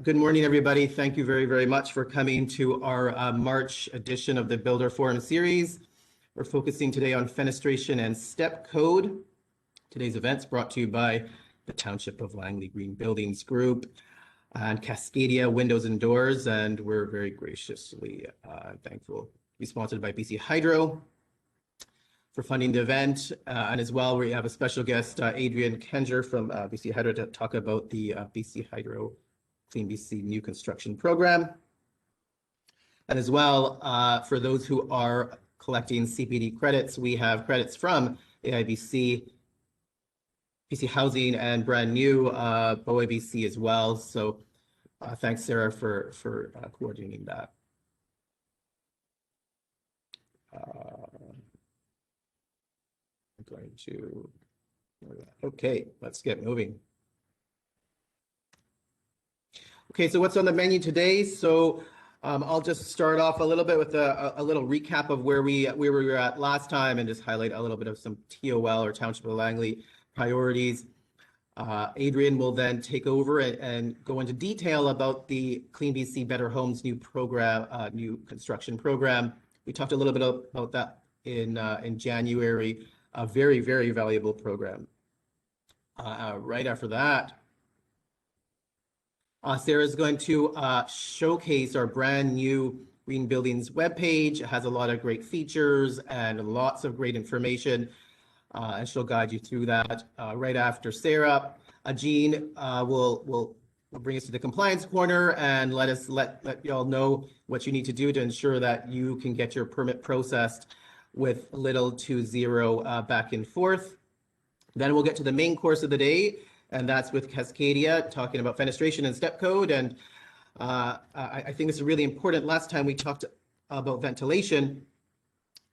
Good morning, everybody. Thank you very, very much for coming to our March edition of the Builder Forum series. We're focusing today on fenestration and step code. Today's event's brought to you by the Township of Langley Green Buildings Group and Cascadia Windows and Doors, and we're very graciously thankful to be sponsored by BC Hydro for funding the event. And as well, we have a special guest, Adrian Kenger from BC Hydro, to talk about the BC Hydro Clean BC new construction program. And as well, for those who are collecting CPD credits, we have credits from AIBC, BC Housing, and brand new BOABC as well. So thanks, Sarah, for coordinating that. I'm going to, okay, let's get moving. Okay, so what's on the menu today? So I'll just start off a little bit with a little recap of where we were at last time and just highlight a little bit of some TOL or Township of Langley priorities. Adrian will then take over and go into detail about the Clean BC Better Homes new program, new construction program. We talked a little bit about that in January. A very, very valuable program. Right after that, Sarah is going to showcase our brand new Green Buildings webpage. It has a lot of great features and lots of great information, and she'll guide you through that. Right after Sarah, Jean will bring us to the compliance corner and let you all know what you need to do to ensure that you can get your permit processed with little to zero back and forth. Then we'll get to the main course of the day, and that's with Cascadia, talking about fenestration and step code. And I think this is really important. Last time we talked about ventilation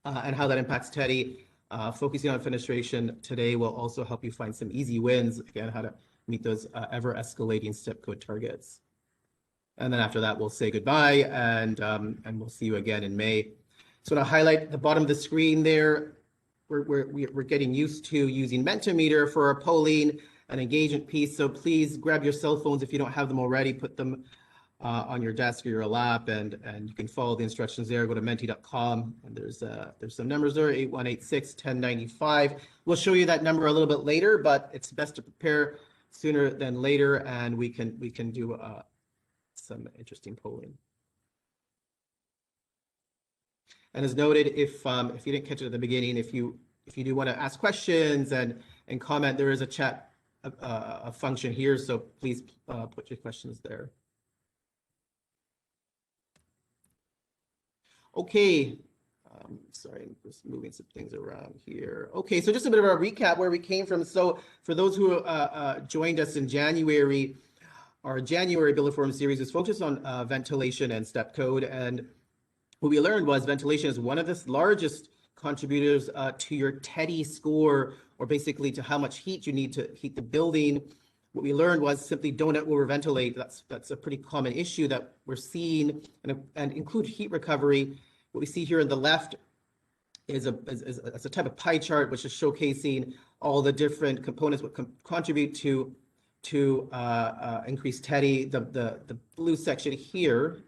and how that impacts Teddy. Focusing on fenestration today will also help you find some easy wins, again, how to meet those ever-escalating step code targets. And then after that, we'll say goodbye, and we'll see you again in May. So to highlight the bottom of the screen there, we're getting used to using Mentimeter for our polling and engagement piece. So please grab your cell phones if you don't have them already, put them on your desk or your lap, and you can follow the instructions there. Go to menti.com, and there's some numbers there, 8186-1095. We'll show you that number a little bit later, but it's best to prepare sooner than later, and we can do some interesting polling. And as noted, if you didn't catch it at the beginning, if you do want to ask questions and comment, there is a chat a function here, so please put your questions there. Okay, sorry, I'm just moving some things around here. Okay, so just a bit of a recap where we came from. So for those who joined us in January, our January Builder Forum series was focused on ventilation and step code. And what we learned was ventilation is one of the largest contributors to your TEDI score, or basically to how much heat you need to heat the building. What we learned was simply don't over-ventilate. That's a pretty common issue that we're seeing, and include heat recovery. What we see here on the left is a type of pie chart, which is showcasing all the different components what contribute to increased TEDI. The blue section here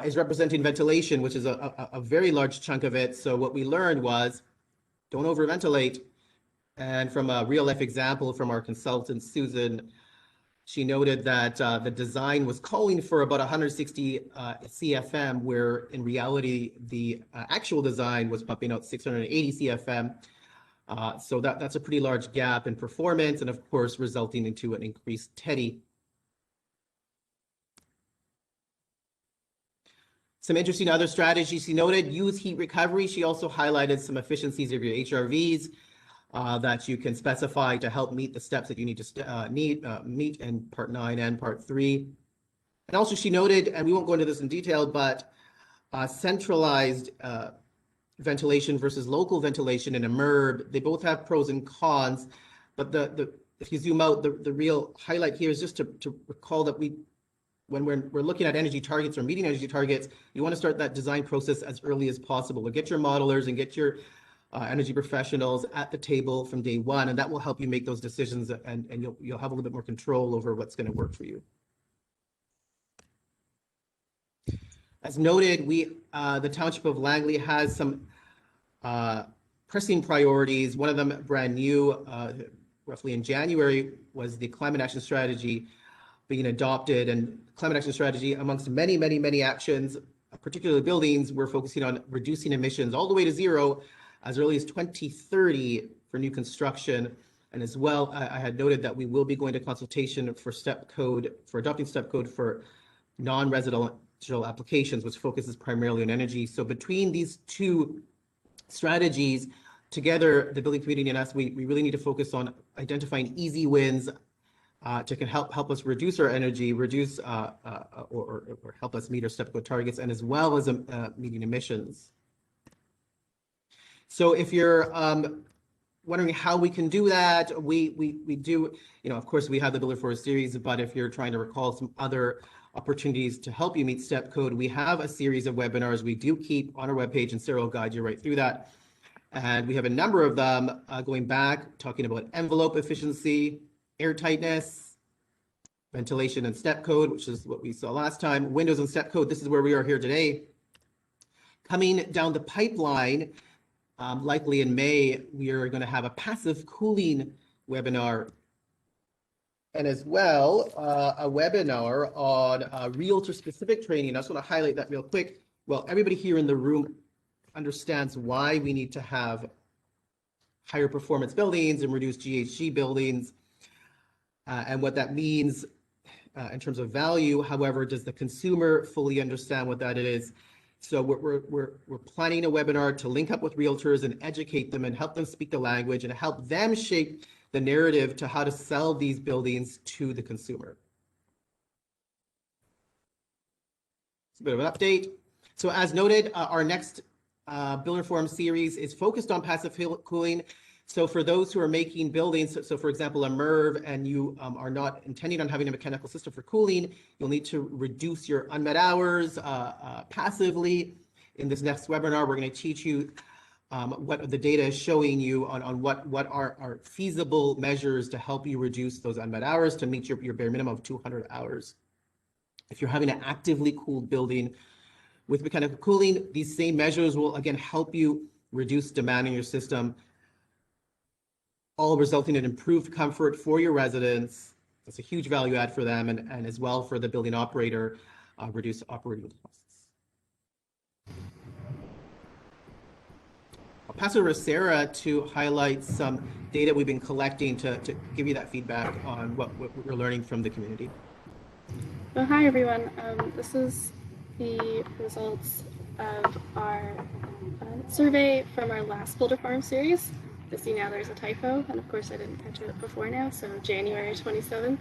is representing ventilation, which is a very large chunk of it. So what we learned was don't overventilate. And from a real life example from our consultant, Susan, she noted that the design was calling for about 160 CFM, where in reality, the actual design was pumping out 680 CFM. So that's a pretty large gap in performance, and of course, resulting into an increased TEDI. Some interesting other strategies she noted: use heat recovery. She also highlighted some efficiencies of your HRVs that you can specify to help meet the steps that you need to meet in Part 9 and Part 3. And also she noted, and we won't go into this in detail, but centralized ventilation versus local ventilation in a MERB, they both have pros and cons, but if you zoom out, the real highlight here is just to recall that when we're looking at energy targets or meeting energy targets, you want to start that design process as early as possible. Get your modelers and get your energy professionals at the table from day one, and that will help you make those decisions, and you'll have a little bit more control over what's going to work for you. As noted, the Township of Langley has some pressing priorities. One of them, brand new, roughly in January, was the climate action strategy being adopted. And climate action strategy, amongst many, many, many actions, particularly buildings, we're focusing on reducing emissions all the way to zero as early as 2030 for new construction. And as well, I had noted that we will be going to consultation for adopting step code for non-residential applications, which focuses primarily on energy. So between these two strategies, together, the building community and us, we really need to focus on identifying easy wins to help us reduce our energy, or help us meet our step code targets, and as well as meeting emissions. So if you're wondering how we can do that, we do, of course, we have the Builder Force series, but if you're trying to recall some other opportunities to help you meet step code, we have a series of webinars we do keep on our webpage, and Sarah will guide you right through that. And we have a number of them going back, talking about envelope efficiency, air tightness, ventilation and step code, which is what we saw last time, windows and step code. This is where we are here today. Coming down the pipeline, likely in May, we are going to have a passive cooling webinar, and as well a webinar on realtor-specific training. I just want to highlight that real quick. Well, everybody here in the room understands why we need to have higher performance buildings and reduce GHG buildings, and what that means in terms of value. However, does the consumer fully understand what that is? So we're planning a webinar to link up with realtors and educate them and help them speak the language and help them shape the narrative to how to sell these buildings to the consumer. It's a bit of an update. So as noted, our next Builder Forum series is focused on passive cooling. So for those who are making buildings, so for example, a MERV, and you are not intending on having a mechanical system for cooling, you'll need to reduce your unmet hours passively. In this next webinar, we're going to teach you what the data is showing you on what are feasible measures to help you reduce those unmet hours to meet your bare minimum of 200 hours. If you're having an actively cooled building with mechanical cooling, these same measures will again help you reduce demand in your system, all resulting in improved comfort for your residents. That's a huge value add for them, and as well for the building operator, reduce operating costs. I'll pass it over to Sarah to highlight some data we've been collecting to give you that feedback on what we're learning from the community. Well, hi everyone. This is the results of our survey from our last Builder Forum series. I see now there's a typo, and of course I didn't catch it before now, so January 27th.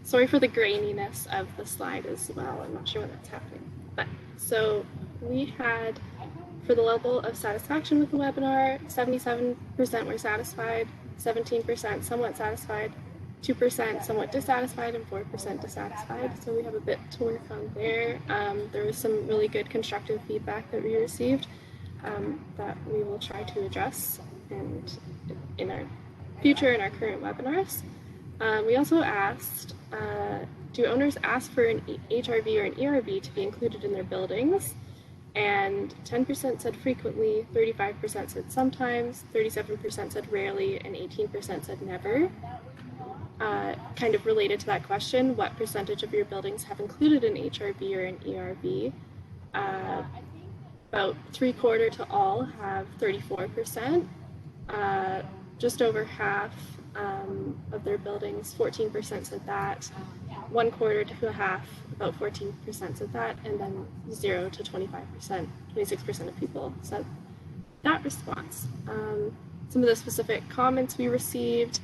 Sorry for the graininess of the slide as well. I'm not sure what that's happening. But so we had, for the level of satisfaction with the webinar, 77% were satisfied, 17% somewhat satisfied, 2% somewhat dissatisfied, and 4% dissatisfied. So we have a bit to work on there. There was some really good constructive feedback that we received that we will try to address and in our future, in our current webinars. We also asked, do owners ask for an HRV or an ERV to be included in their buildings? And 10% said frequently, 35% said sometimes, 37% said rarely, and 18% said never. Kind of related to that question, what percentage of your buildings have included an HRV or an ERV? About 3/4 to all have 34%. Just over half of their buildings, 14% said that. 1/4 to a half, about 14% said that, and then 0 to 25%, 26% of people said that response. Some of the specific comments we received: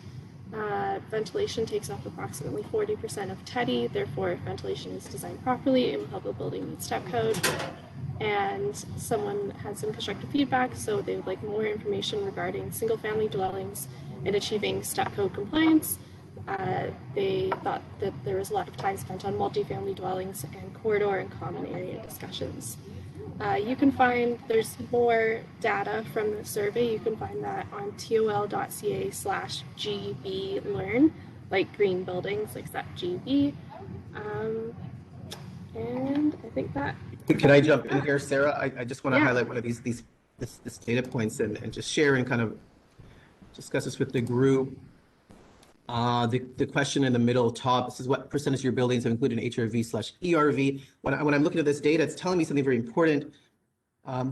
ventilation takes up approximately 40% of TEDI, therefore if ventilation is designed properly, it will help a building meet step code. And someone had some constructive feedback, so they would like more information regarding single-family dwellings and achieving step code compliance. They thought that there was a lot of time spent on multifamily dwellings and corridor and common area discussions. You can find, there's more data from the survey. You can find that on tol.ca/gblearn, like green buildings, like that GB. And I think that. Can I jump in here, Sarah? I just want to Yeah. highlight one of this data points and just share and kind of discuss this with the group. The question in the middle top, this is what percentage of your buildings have included an HRV/ERV. When I'm looking at this data, it's telling me something very important. What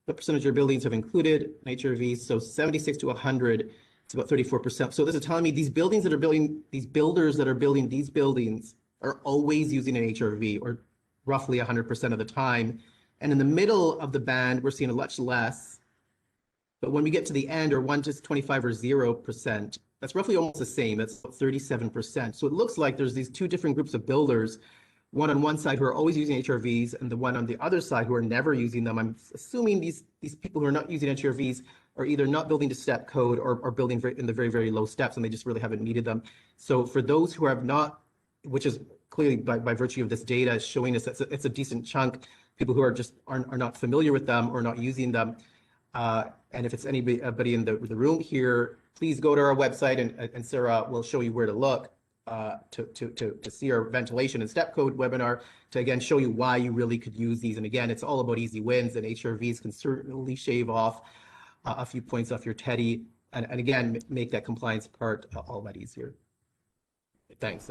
percentage of your buildings have included an HRV? So 76 to 100, it's about 34%. So this is telling me these buildings that are building, these builders that are building these buildings are always using an HRV, or roughly 100% of the time. And in the middle of the band, we're seeing a much less. But when we get to the end, or 1 to 25 or 0%, that's roughly almost the same. That's 37%. So it looks like there's these two different groups of builders, one on one side who are always using HRVs, and the one on the other side who are never using them. I'm assuming these people who are not using HRVs are either not building to step code or building in the very, very low steps, and they just really haven't needed them. So for those who have not, which is clearly by virtue of this data showing us that it's a decent chunk, people who are just are not familiar with them or not using them. And if it's anybody in the room here, please go to our website, and Sarah will show you where to look to see our ventilation and step code webinar to again show you why you really could use these. And again, it's all about easy wins, and HRVs can certainly shave off a few points off your TEDI, and again make that compliance part all that easier. Thanks.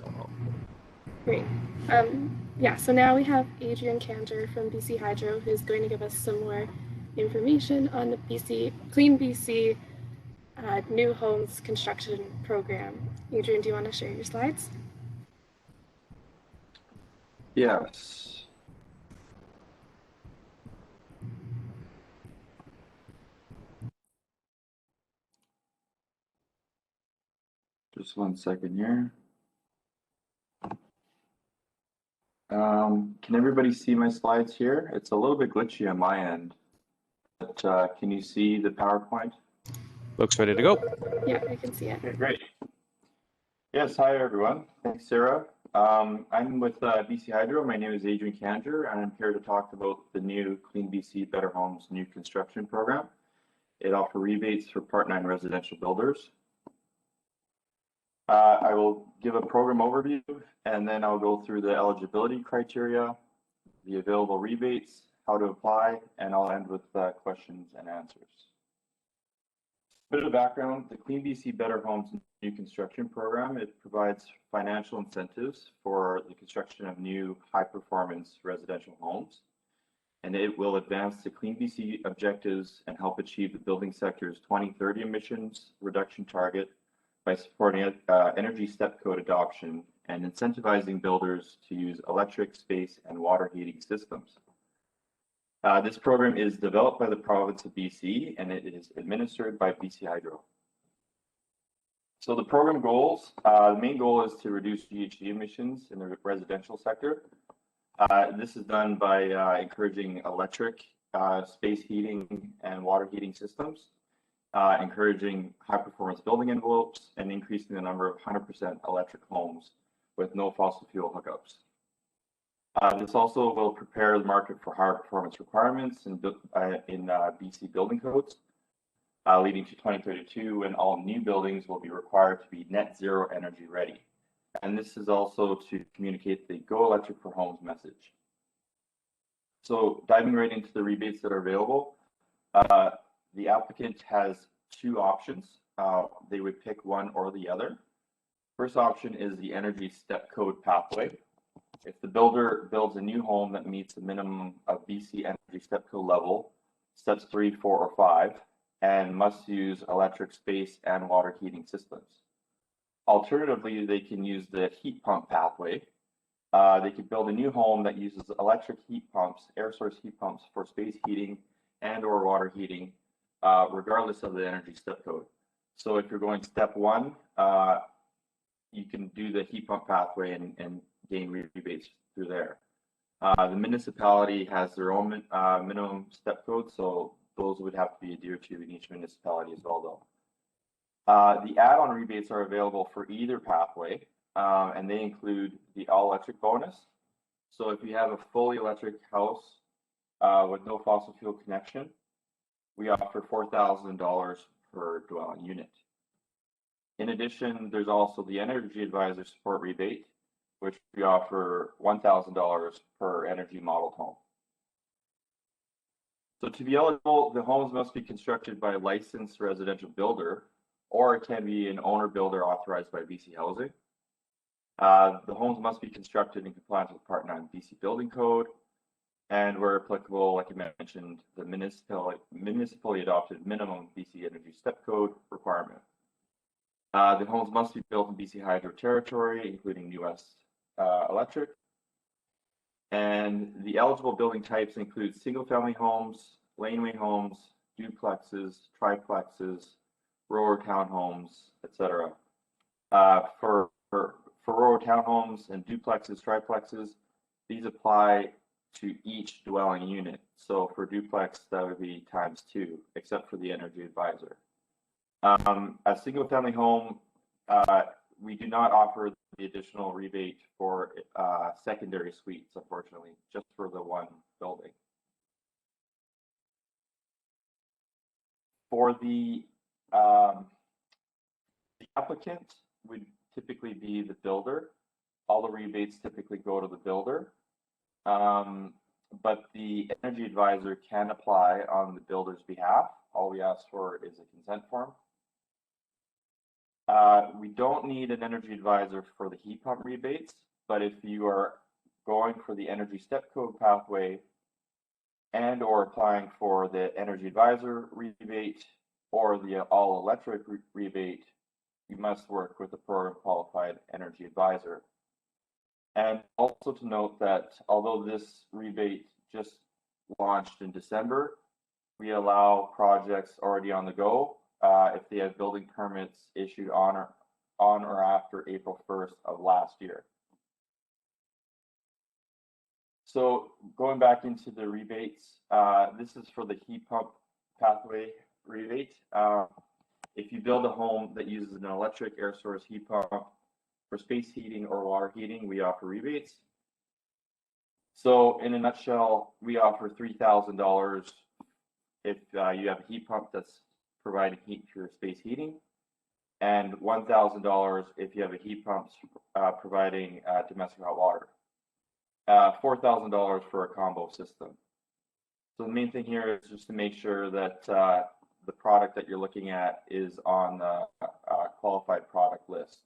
Great. Yeah, so now we have Adrian Cantor from BC Hydro, who's going to give us some more information on the Clean BC New Homes Construction Program. Adrian, do you want to share your slides? Yes. Just 1 second here. Can everybody see my slides here? It's a little bit glitchy on my end, but can you see the PowerPoint? Looks ready to go. Yeah, I can see it. Okay, great. Yes, hi everyone. Thanks, Sarah. I'm with BC Hydro. My name is Adrian Cantor, and I'm here to talk about the new Clean BC Better Homes New Construction Program. It offers rebates for Part 9 residential builders. I will give a program overview, and then I'll go through the eligibility criteria, the available rebates, how to apply, and I'll end with questions and answers. A bit of background, the Clean BC Better Homes New Construction Program, it provides financial incentives for the construction of new high-performance residential homes, and it will advance the Clean BC objectives and help achieve the building sector's 2030 emissions reduction target by supporting energy step code adoption and incentivizing builders to use electric, space, and water heating systems. This program is developed by the province of BC, and it is administered by BC Hydro. So the program goals, the main goal is to reduce GHG emissions in the residential sector. This is done by encouraging electric, space heating, and water heating systems, encouraging high-performance building envelopes, and increasing the number of 100% electric homes with no fossil fuel hookups. This also will prepare the market for higher performance requirements in BC building codes, leading to 2032 when all new buildings will be required to be net zero energy ready. And this is also to communicate the Go Electric for Homes message. So diving right into the rebates that are available, the applicant has two options. They would pick one or the other. First option is the energy step code pathway. If the builder builds a new home that meets the minimum of BC energy step code level, steps 3, 4, or 5, and must use electric, space, and water heating systems. Alternatively, they can use the heat pump pathway. They could build a new home that uses electric heat pumps, air source heat pumps for space heating and or water heating, regardless of the energy step code. So if you're going step 1, you can do the heat pump pathway and gain rebates through there. The municipality has their own minimum step code, so those would have to be adhered to in each municipality as well, though. The add-on rebates are available for either pathway, and they include the all-electric bonus. So if you have a fully electric house with no fossil fuel connection, we offer $4,000 per dwelling unit. In addition, there's also the Energy Advisor Support Rebate, which we offer $1,000 per energy modeled home. So to be eligible, the homes must be constructed by a licensed residential builder, or it can be an owner builder authorized by BC Housing. The homes must be constructed in compliance with Part 9 BC Building Code, and where applicable, like I mentioned, the municipally adopted minimum BC Energy Step Code requirement. The homes must be built in BC Hydro territory, including US Electric. And the eligible building types include single-family homes, laneway homes, duplexes, triplexes, row townhomes, etc. For row townhomes and duplexes, triplexes, these apply to each dwelling unit. So for duplex, that would be ×2, except for the Energy Advisor. A single-family home, we do not offer the additional rebate for secondary suites, unfortunately, just for the one building. For the applicant would typically be the builder. All the rebates typically go to the builder, but the Energy Advisor can apply on the builder's behalf. All we ask for is a consent form. We don't need an Energy Advisor for the heat pump rebates, but if you are going for the Energy Step Code pathway and or applying for the Energy Advisor rebate or the all electric rebate, you must work with a program qualified Energy Advisor. And also to note that although this rebate just launched in December, we allow projects already on the go if they have building permits issued on or after April 1st of last year. So going back into the rebates, this is for the heat pump pathway rebate. If you build a home that uses an electric air source heat pump for space heating or water heating, we offer rebates. So in a nutshell, we offer $3,000 if you have a heat pump that's providing heat for your space heating, and $1,000 if you have a heat pump providing domestic hot water. $4,000 for a combo system. So the main thing here is just to make sure that the product that you're looking at is on the qualified product list.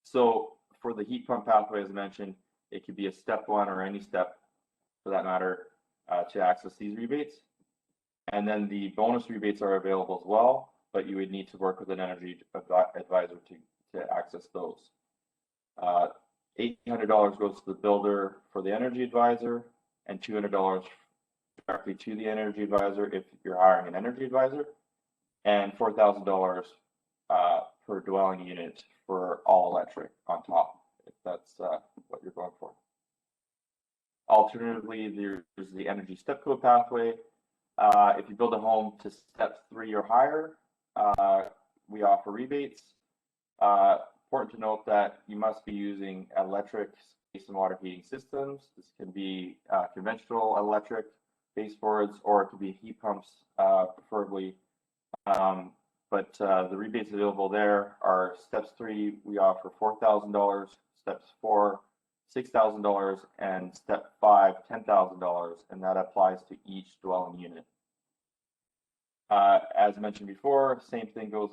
So for the heat pump pathway, as I mentioned, it could be a step one or any step for that matter to access these rebates. And then the bonus rebates are available as well, but you would need to work with an Energy Advisor to access those. $800 goes to the builder for the Energy Advisor, and $200 directly to the Energy Advisor if you're hiring an Energy Advisor, and $4,000 per dwelling unit for all electric on top, if that's what you're going for. Alternatively, there's the Energy Step Code pathway. If you build a home to step 3 or higher, we offer rebates. Important to note that you must be using electric space and water heating systems. This can be conventional electric baseboards, or it could be heat pumps, preferably. But the rebates available there are steps 3, we offer $4,000, steps 4, $6,000, and step 5, $10,000, and that applies to each dwelling unit. As mentioned before, same thing goes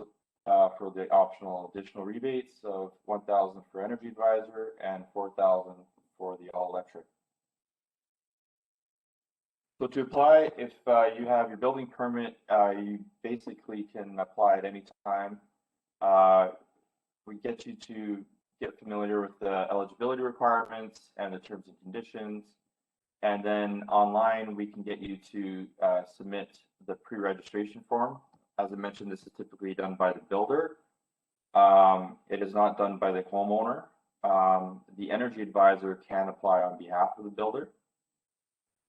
for the optional additional rebates of $1,000 for Energy Advisor and $4,000 for the all electric. So to apply, if you have your building permit, you basically can apply at any time. We get you to get familiar with the eligibility requirements and the terms and conditions. And then online, we can get you to submit the pre-registration form. As I mentioned, this is typically done by the builder. It is not done by the homeowner. The Energy Advisor can apply on behalf of the builder.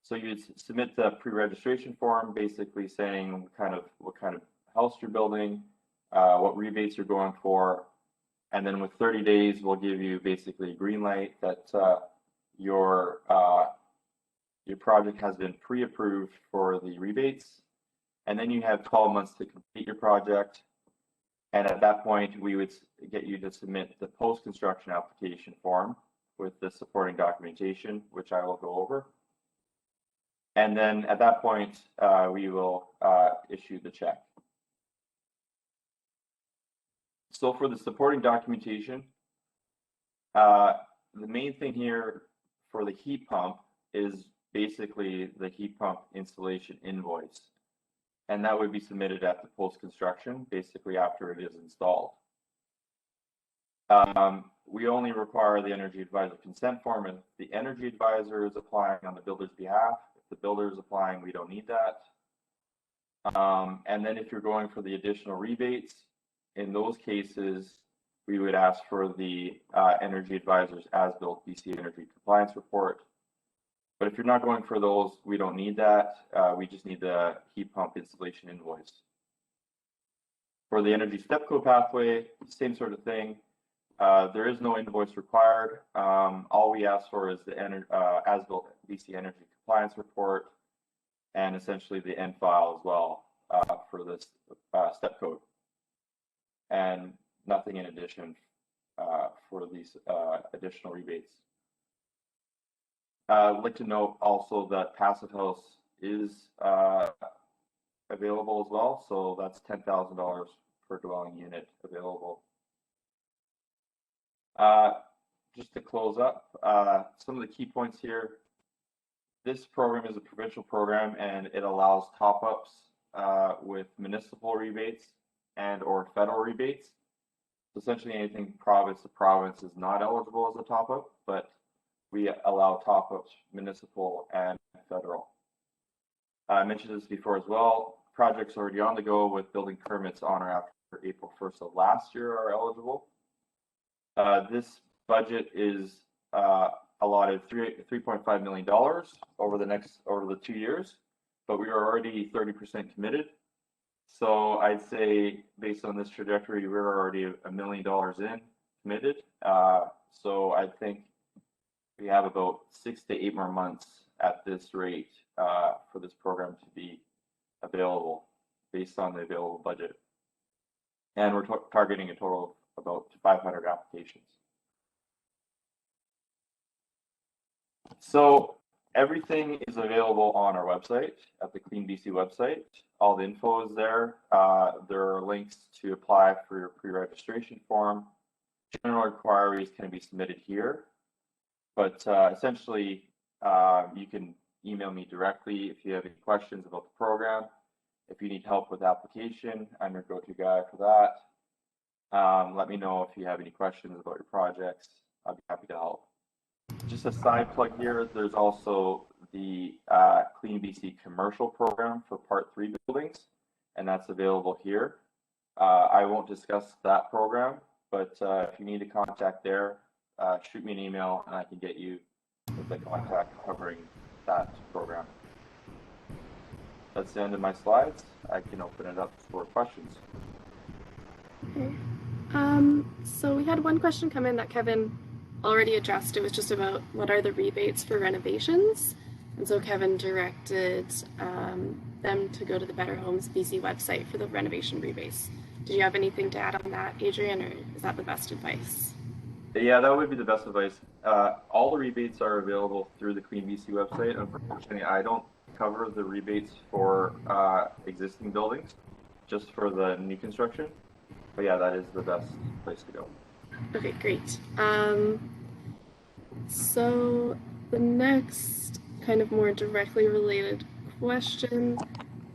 So you submit the pre-registration form, basically saying what kind of house you're building, what rebates you're going for, and then with 30 days, we'll give you basically a green light that your project has been pre-approved for the rebates, and then you have 12 months to complete your project. And at that point, we would get you to submit the post-construction application form with the supporting documentation, which I will go over. And then at that point, we will issue the check. So for the supporting documentation, the main thing here for the heat pump is basically the heat pump installation invoice. And that would be submitted at the post-construction, basically after it is installed. We only require the energy advisor consent form if the energy advisor is applying on the builder's behalf. If the builder is applying, we don't need that. And then if you're going for the additional rebates, in those cases, we would ask for the energy advisor's as-built BC Energy Compliance Report. But if you're not going for those, we don't need that. We just need the heat pump installation invoice. For the energy step code pathway, same sort of thing. There is no invoice required. All we ask for is the as-built BC Energy Compliance Report and essentially the end file as well for this step code. And nothing in addition for these additional rebates. I'd like to note also that Passive House is available as well, so that's $10,000 per dwelling unit available. Just to close up, some of the key points here. This program is a provincial program and it allows top-ups with municipal rebates and or federal rebates. So essentially anything province to province is not eligible as a top-up, but we allow top-ups municipal and federal. I mentioned this before as well. Projects already on the go with building permits on or after April 1st of last year are eligible. This budget is allotted $3.5 million over the 2 years, but we are already 30% committed. So I'd say based on this trajectory, we're already $1 million in committed. So I think we have about 6 to 8 more months at this rate for this program to be available based on the available budget. And we're targeting a total of about 500 applications. So everything is available on our website at the Clean BC website. All the info is there. There are links to apply for your pre-registration form. General inquiries can be submitted here, but essentially you can email me directly if you have any questions about the program. If you need help with application, I'm your go-to guy for that. Let me know if you have any questions about your projects. I'd be happy to help. Just a side plug here, there's also the Clean BC commercial program for Part 3 buildings, and that's available here. I won't discuss that program, but if you need a contact there, shoot me an email and I can get you with the contact covering that program. That's the end of my slides. I can open it up for questions. Okay. So we had one question come in that Kevin already addressed. It was just about what are the rebates for renovations. And so Kevin directed them to go to the Better Homes BC website for the renovation rebates. Did you have anything to add on that, Adrian, or is that the best advice? Yeah, that would be the best advice. All the rebates are available through the Clean BC website. Unfortunately, I don't cover the rebates for existing buildings, just for the new construction. But yeah, that is the best place to go. Okay, great. So the next kind of more directly related question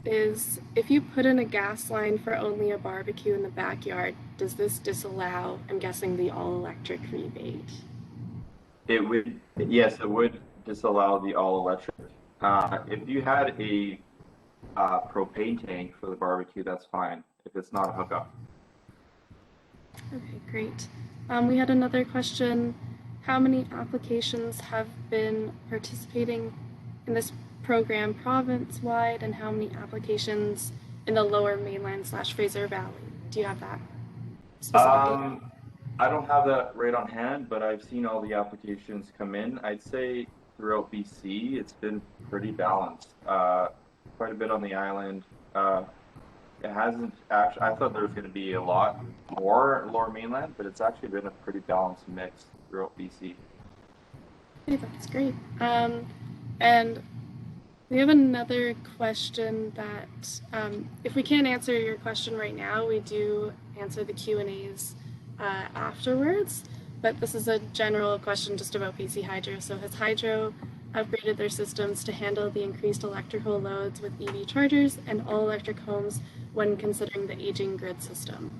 is, if you put in a gas line for only a barbecue in the backyard, does this disallow, I'm guessing, the all-electric rebate? It would, yes, it would disallow the all-electric. If you had a propane tank for the barbecue, that's fine, if it's not a hookup. Okay, great. We had another question. How many applications have been participating in this program province-wide, and how many applications in the Lower Mainland / Fraser Valley? Do you have that specifically? I don't have that right on hand, but I've seen all the applications come in. I'd say throughout BC, it's been pretty balanced. Quite a bit on the island. It hasn't actually, I thought there was going to be a lot more Lower Mainland, but it's actually been a pretty balanced mix throughout BC. Okay, that's great. And we have another question that, if we can't answer your question right now, we do answer the Q&As afterwards. But this is a general question just about BC Hydro. So has Hydro upgraded their systems to handle the increased electrical loads with EV chargers and all-electric homes when considering the aging grid system?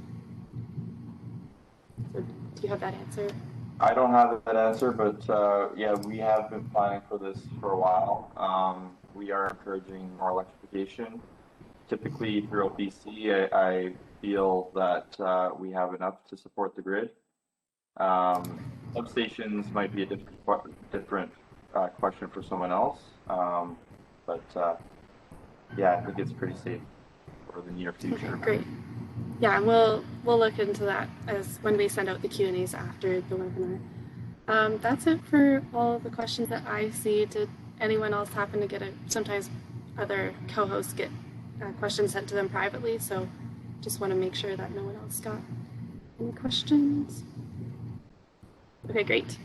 So do you have that answer? I don't have that answer, but yeah, we have been planning for this for a while. We are encouraging more electrification. Typically throughout BC, I feel that we have enough to support the grid. Substations might be a different question for someone else, but yeah, I think it's pretty safe for the near future. Okay, great. Yeah, we'll look into that as when we send out the Q&As after the webinar. That's it for all the questions that I see. Did anyone else happen to get sometimes other co-hosts get questions sent to them privately, so just want to make sure that no one else got any questions. Okay, great.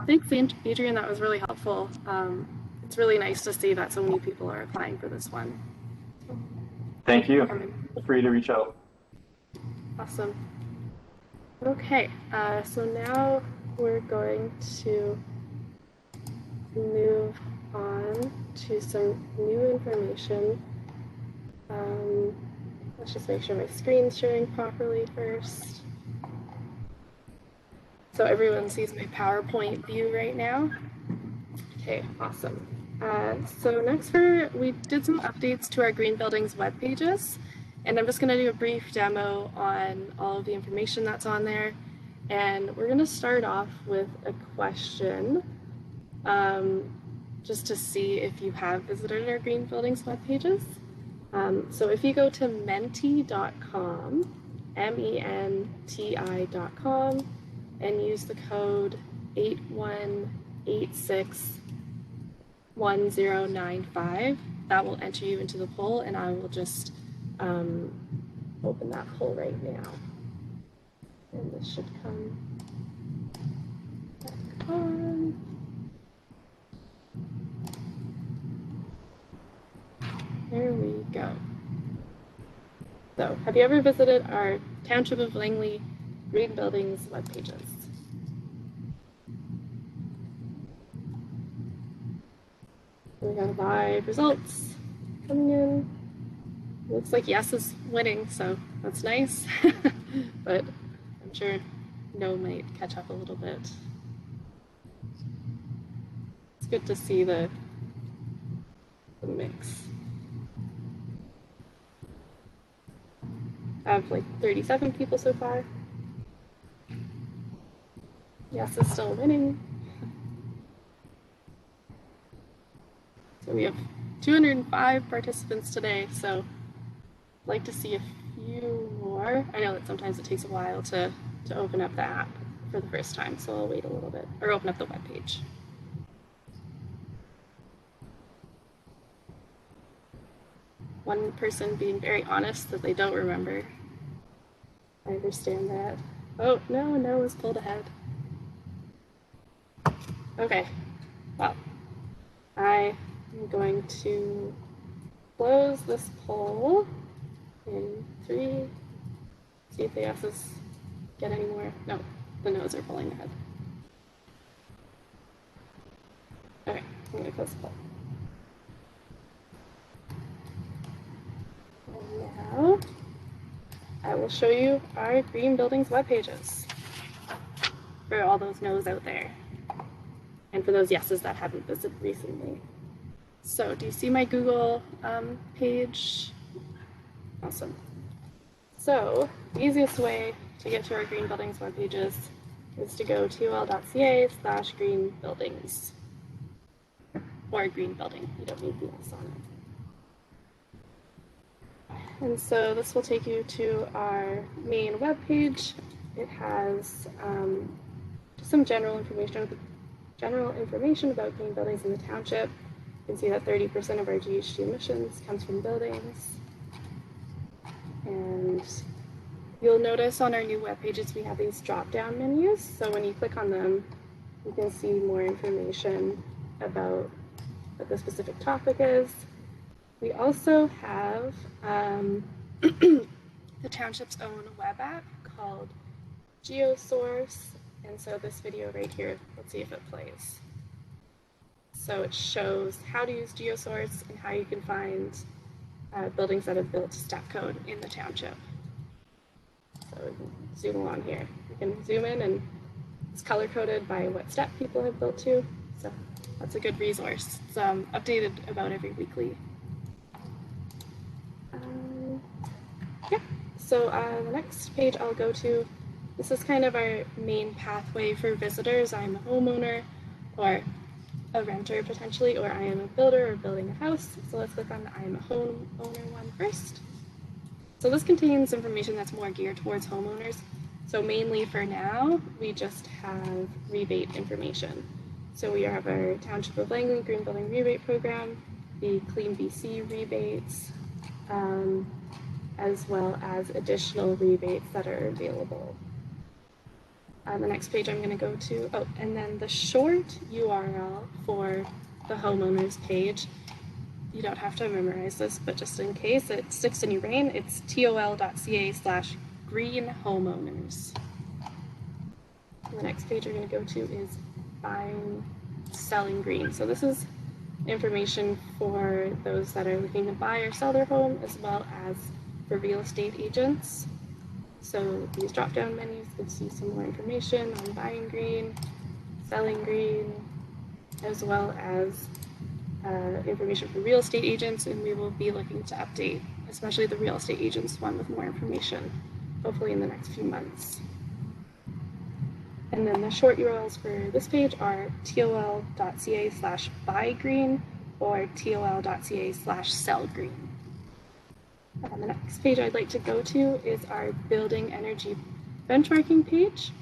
Thanks, Adrian, that was really helpful. It's really nice to see that so many people are applying for this one. Thank you. Feel free to reach out. Awesome. Okay, so now we're going to move on to some new information. Let's just make sure my screen's sharing properly first. So everyone sees my PowerPoint view right now. Okay, awesome. So next we did some updates to our Green Buildings web pages, and I'm just going to do a brief demo on all of the information that's on there. And we're going to start off with a question, just to see if you have visited our Green Buildings web pages. So if you go to menti.com, menti.com, and use the code 81861095, that will enter you into the poll, and I will just open that poll right now. And this should come back on. There we go. So, have you ever visited our Township of Langley Green Buildings web pages? We got live results coming in. Looks like yes is winning, so that's nice. But I'm sure no might catch up a little bit. It's good to see the mix. I have like 37 people so far. Yes is still winning. So we have 205 participants today, so I'd like to see a few more. I know that sometimes it takes a while to open up the app for the first time, so I'll wait a little bit, or open up the web page. One person being very honest that they don't remember. I understand that. Oh, no is pulled ahead. Okay, well, I am going to close this poll in 3. See if the yeses get any more. No, the no's are pulling ahead. Okay, I'm going to close the poll. And now I will show you our Green Buildings web pages for all those no's out there, and for those yeses that haven't visited recently. So do you see my Google page? Awesome. So the easiest way to get to our Green Buildings web pages is to go to ul.ca/greenbuildings, or green building. You don't need the S on it. And so this will take you to our main web page. it has some general information about green buildings in the township. You can see that 30% of our GHG emissions comes from buildings. And you'll notice on our new web pages we have these drop-down menus. So when you click on them, you can see more information about what the specific topic is. We also have the township's own web app called GeoSource. And so this video right here, let's see if it plays. So it shows how to use GeoSource and how you can find buildings that have built step code in the township. So we can zoom along here. You can zoom in and it's color coded by what step people have built to. So that's a good resource. It's updated about every weekly. Yeah, so the next page I'll go to, this is kind of our main pathway for visitors. I'm a homeowner or a renter potentially, or I am a builder or building a house. So let's click on the I am a homeowner one first. So this contains information that's more geared towards homeowners. So mainly for now, we just have rebate information. So we have our Township of Langley Green Building Rebate Program, the Clean BC rebates, as well as additional rebates that are available. The next page I'm going to go to, and then the short URL for the homeowners page, you don't have to memorize this, but just in case it sticks in your brain, it's tol.ca/green homeowners. The next page we're going to go to is selling green. So this is information for those that are looking to buy or sell their home, as well as for real estate agents. So these drop-down menus can see some more information on buying green, selling green, as well as information for real estate agents, and we will be looking to update, especially the real estate agents one with more information, hopefully in the next few months. And then the short URLs for this page are tol.ca/buygreen or tol.ca/sellgreen. The next page I'd like to go to is our building energy benchmarking page.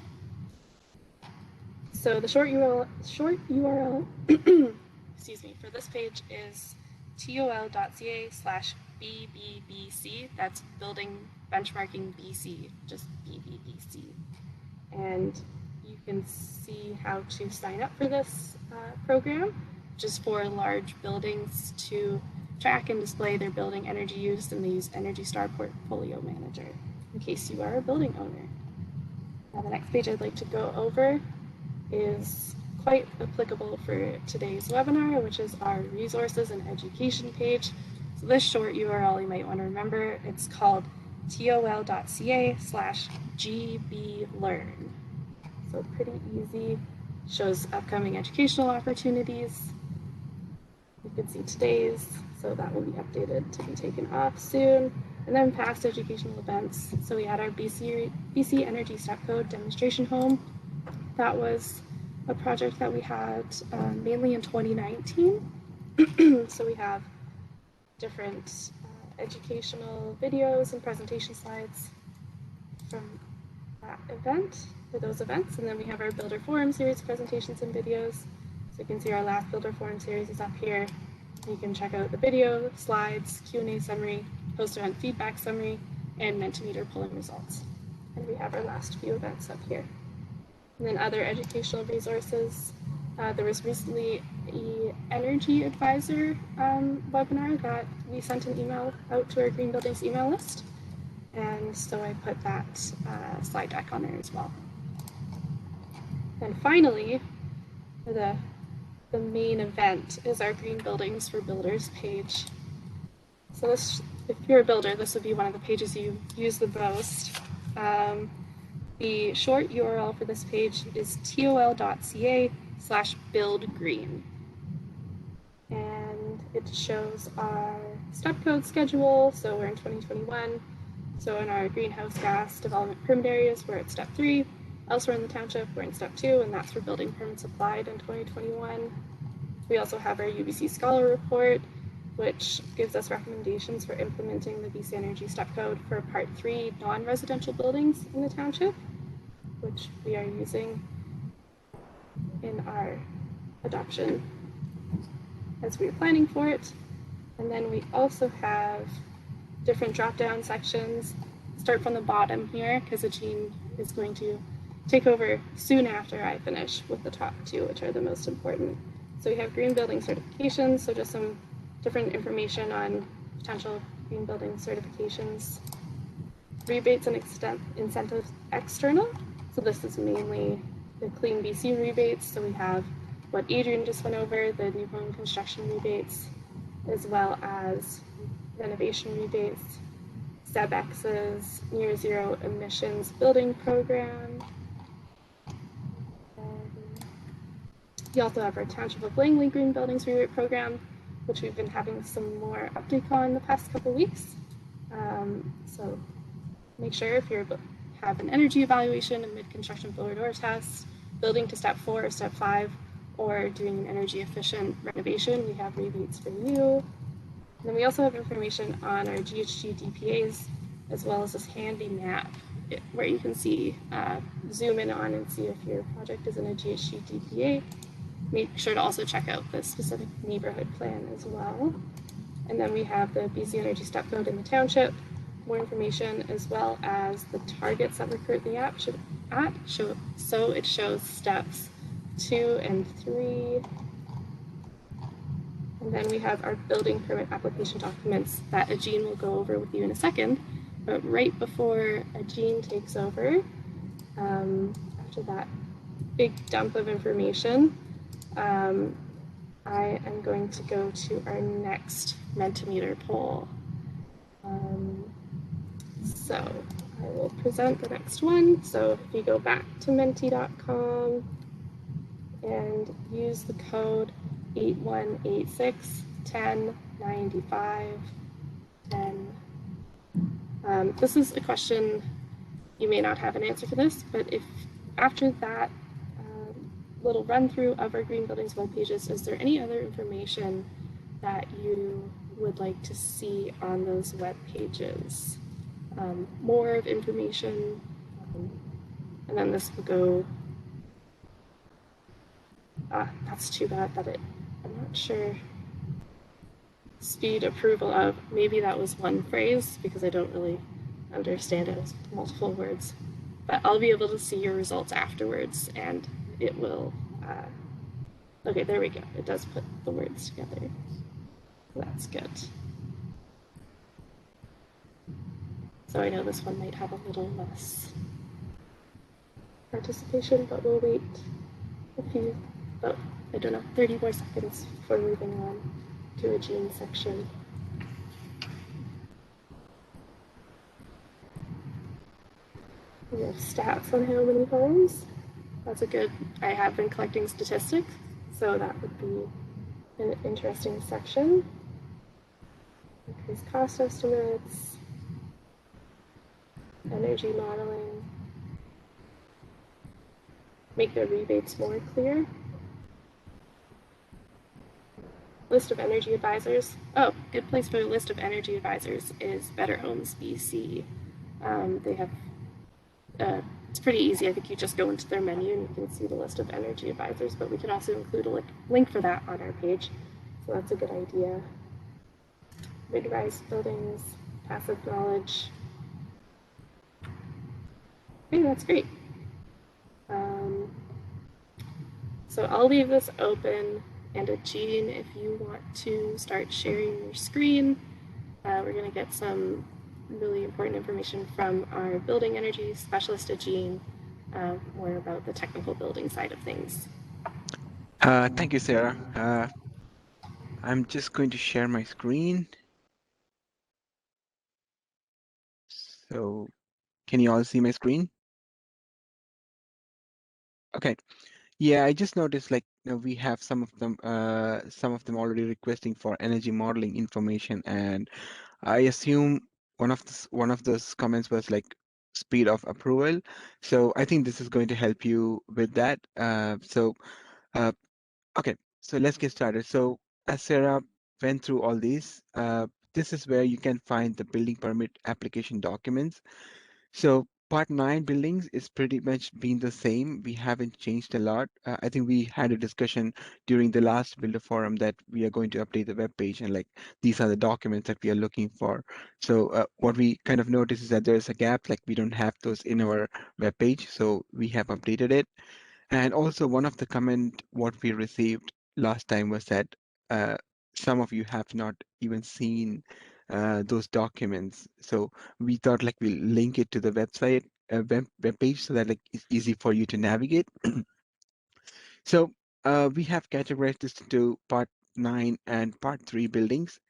So the short URL excuse me, for this page is tol.ca/BBBC. That's Building Benchmarking BC, just BBBC. And you can see how to sign up for this program, which is for large buildings to track and display their building energy use, and they use Energy Star Portfolio Manager in case you are a building owner. Now the next page I'd like to go over is quite applicable for today's webinar, which is our resources and education page. So this short URL you might want to remember, it's called tol.ca/gblearn. So pretty easy, shows upcoming educational opportunities. You can see today's, so that will be updated to be taken off soon. And then past educational events. So we had our BC Energy Step Code demonstration home. That was a project that we had mainly in 2019. So we have different educational videos and presentation slides from that event, for those events. And then we have our Builder Forum series presentations and videos. So you can see our last Builder Forum series is up here. You can check out the video, slides, Q&A summary, post-event feedback summary, and Mentimeter polling results. And we have our last few events up here. And then other educational resources. There was recently an energy advisor webinar that we sent an email out to our Green Buildings email list. And so I put that slide deck on there as well. And finally, the main event is our Green Buildings for Builders page. So this, if you're a builder, this would be one of the pages you use the most. The short URL for this page is tol.ca/buildgreen. And it shows our step code schedule. So we're in 2021. So in our greenhouse gas development permit areas, we're at step 3. Elsewhere in the township, we're in step 2, and that's for building permits applied in 2021. We also have our UBC Scholar Report, which gives us recommendations for implementing the BC Energy Step Code for Part 3 non-residential buildings in the township. which we are using in our adoption as we were planning for it. And then we also have different drop-down sections. Start from the bottom here because Ajeen is going to take over soon after I finish with the top two, which are the most important. So we have green building certifications, so just some different information on potential green building certifications. Rebates and incentives external. So this is mainly the Clean BC rebates. So we have what Adrian just went over, the new home construction rebates, as well as renovation rebates, SEBX's near zero emissions building program. You also have our Township of Langley Green Buildings Rebate Program, which we've been having some more update on the past couple weeks. So make sure if you have an energy evaluation, a mid-construction blower door test, building to step 4 or step 5, or doing an energy efficient renovation, we have rebates for you. And then we also have information on our GHG DPAs, as well as this handy map where you can see, zoom in on and see if your project is in a GHG DPA. Make sure to also check out the specific neighborhood plan as well. And then we have the BC Energy Step Code in the township, more information, as well as the targets that we're currently at. So it shows steps 2 and 3. And then we have our building permit application documents that Ajeen will go over with you in a second. But right before Ajeen takes over, after that big dump of information, I am going to go to our next Mentimeter poll. So I will present the next one. So if you go back to menti.com and use the code 8186109510. This is a question, you may not have an answer for this, but if after that little run through of our Green Buildings web pages, is there any other information that you would like to see on those web pages? More of information, and then this will go, that's too bad that I'm not sure. Speed approval of, maybe that was one phrase because I don't really understand it as multiple words, but I'll be able to see your results afterwards and it will, okay, there we go. It does put the words together. That's good. So I know this one might have a little less participation, but we'll wait a few, I don't know, 30 more seconds before moving on to a gene section. We have stats on how many homes. That's a good, I have been collecting statistics, so that would be an interesting section. Increased cost estimates, energy modeling, make the rebates more clear. List of energy advisors. Oh, good place for a list of energy advisors is Better Homes BC. They have, it's pretty easy. I think you just go into their menu and you can see the list of energy advisors, but we can also include a link for that on our page. So that's a good idea. Mid-rise buildings, passive knowledge. Okay, that's great. So I'll leave this open, and Ajeen, if you want to start sharing your screen, we're going to get some really important information from our building energy specialist, Ajeen, more about the technical building side of things. Thank you, Sarah. I'm just going to share my screen. So can you all see my screen? Okay. Yeah, I just noticed we have some of them already requesting for energy modeling information, and I assume one of those comments was like speed of approval. So I think this is going to help you with that. Okay, so let's get started. So as Sarah went through all these, this is where you can find the building permit application documents. So Part 9 buildings is pretty much been the same. We haven't changed a lot. I think we had a discussion during the last builder forum that we are going to update the web page and like these are the documents that we are looking for. So what we kind of notice is that there's a gap, like we don't have those in our web page. So we have updated it. And also one of the comment what we received last time was that uh, some of you have not even seen those documents. So we thought like we'll link it to the website web page so that like it's easy for you to navigate. So we have categorized this into part 9 and part 3 buildings.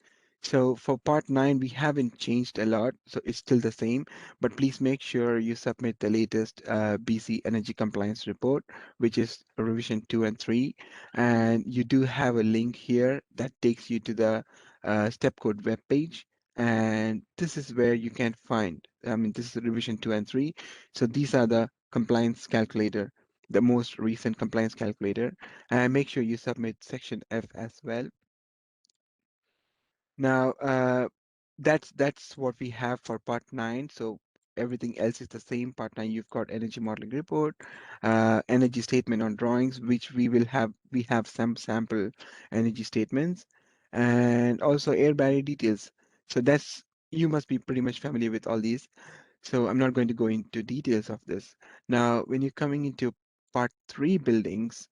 So for part 9, we haven't changed a lot, so it's still the same, but please make sure you submit the latest BC Energy Compliance Report, which is revision 2 and 3. And you do have a link here that takes you to the step code webpage. And this is where you can find, I mean, this is revision 2 and 3. So these are the compliance calculator, the most recent compliance calculator. And make sure you submit section F as well. Now, that's what we have for part 9. So everything else is the same. Part 9, you've got energy modeling report, energy statement on drawings, which we have some sample energy statements, and also air barrier details. So that's you must be pretty much familiar with all these. So I'm not going to go into details of this. Now, when you're coming into part 3 buildings,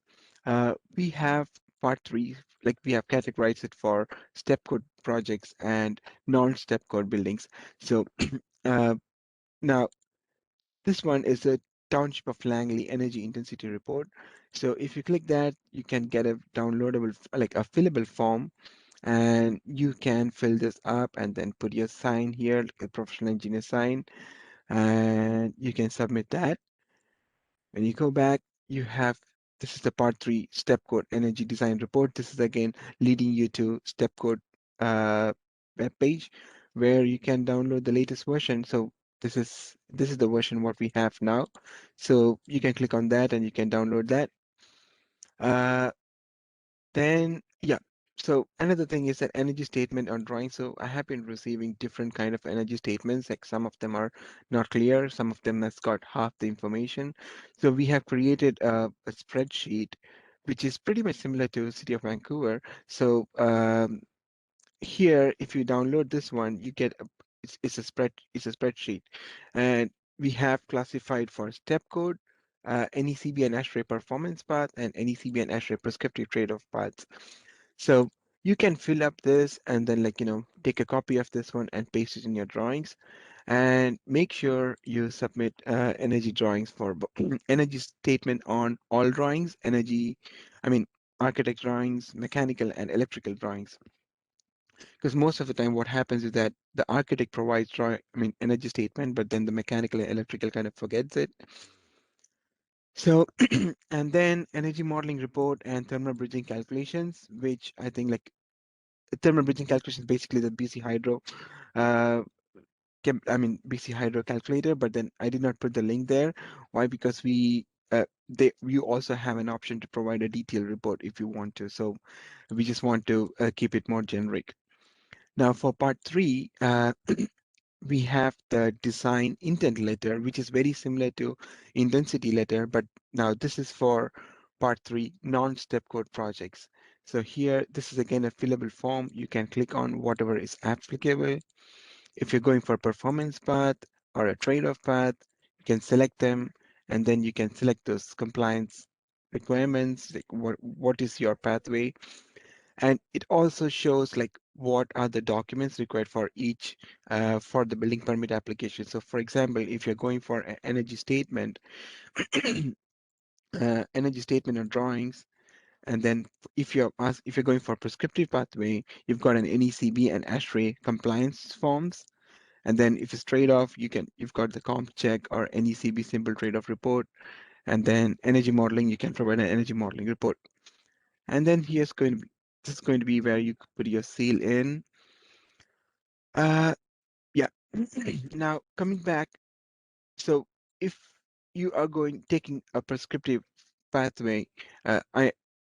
we have part 3, like we have categorized it for step code projects and non-step code buildings. So uh, now this one is a Township of Langley Energy Intensity Report. So if you click that, you can get a downloadable, like a fillable form, and you can fill this up and then put your sign here, like a professional engineer sign, and you can submit that. When you go back, you have this is the part 3 step code energy design report. This is again leading you to step code web page where you can download the latest version. So this is the version what we have now. So you can click on that and you can download that. Uh, Then, yeah. So another thing is that energy statement on drawing. So I have been receiving different kind of energy statements. Like some of them are not clear, some of them has got half the information. So we have created a spreadsheet, which is pretty much similar to City of Vancouver. So here, if you download this one, you get it's a spreadsheet, and we have classified for step code, NECB and ASHRAE performance path, and NECB and ASHRAE prescriptive trade-off paths. So you can fill up this and then take a copy of this one and paste it in your drawings, and make sure you submit energy drawings for energy statement on all drawings, I mean architect drawings, mechanical and electrical drawings. Because most of the time what happens is that the architect provides energy statement, but then the mechanical and electrical kind of forgets it. So and then energy modeling report and thermal bridging calculations, which I think like thermal bridging calculation is basically the BC Hydro uh, BC Hydro calculator, but then I did not put the link there. Why? Because you also have an option to provide a detailed report if you want to. So we just want to keep it more generic. Now for part 3, we have the design intent letter, which is very similar to intensity letter, but now this is for part 3 non-step code projects. So here, this is again a fillable form. You can click on whatever is applicable. If you're going for performance path or a trade-off path, you can select them, and then you can select those compliance requirements, like what is your pathway. And it also shows like what are the documents required for each for the building permit application. So for example, if you're going for an energy statement, energy statement on drawings, and then if you're going for prescriptive pathway, you've got an NECB and ASHRAE compliance forms. And then if it's trade-off, you've got the comp check or NECB simple trade-off report. And then energy modeling, you can provide an energy modeling report. And then this is going to be where you put your seal in. Yeah. Now coming back, so if you are taking a prescriptive pathway,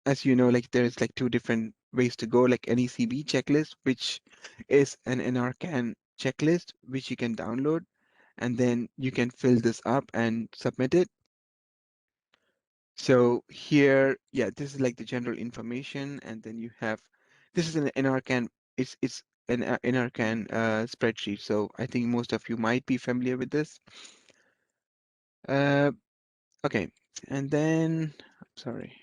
as you know, like there's like two different ways to go, like NECB checklist, which is an NRCan checklist, which you can download. and then you can fill this up and submit it. So here, yeah, this is like the general information, and then you have, this is an NRCan, it's an NRCan spreadsheet. So I think most of you might be familiar with this. Okay, and then, sorry.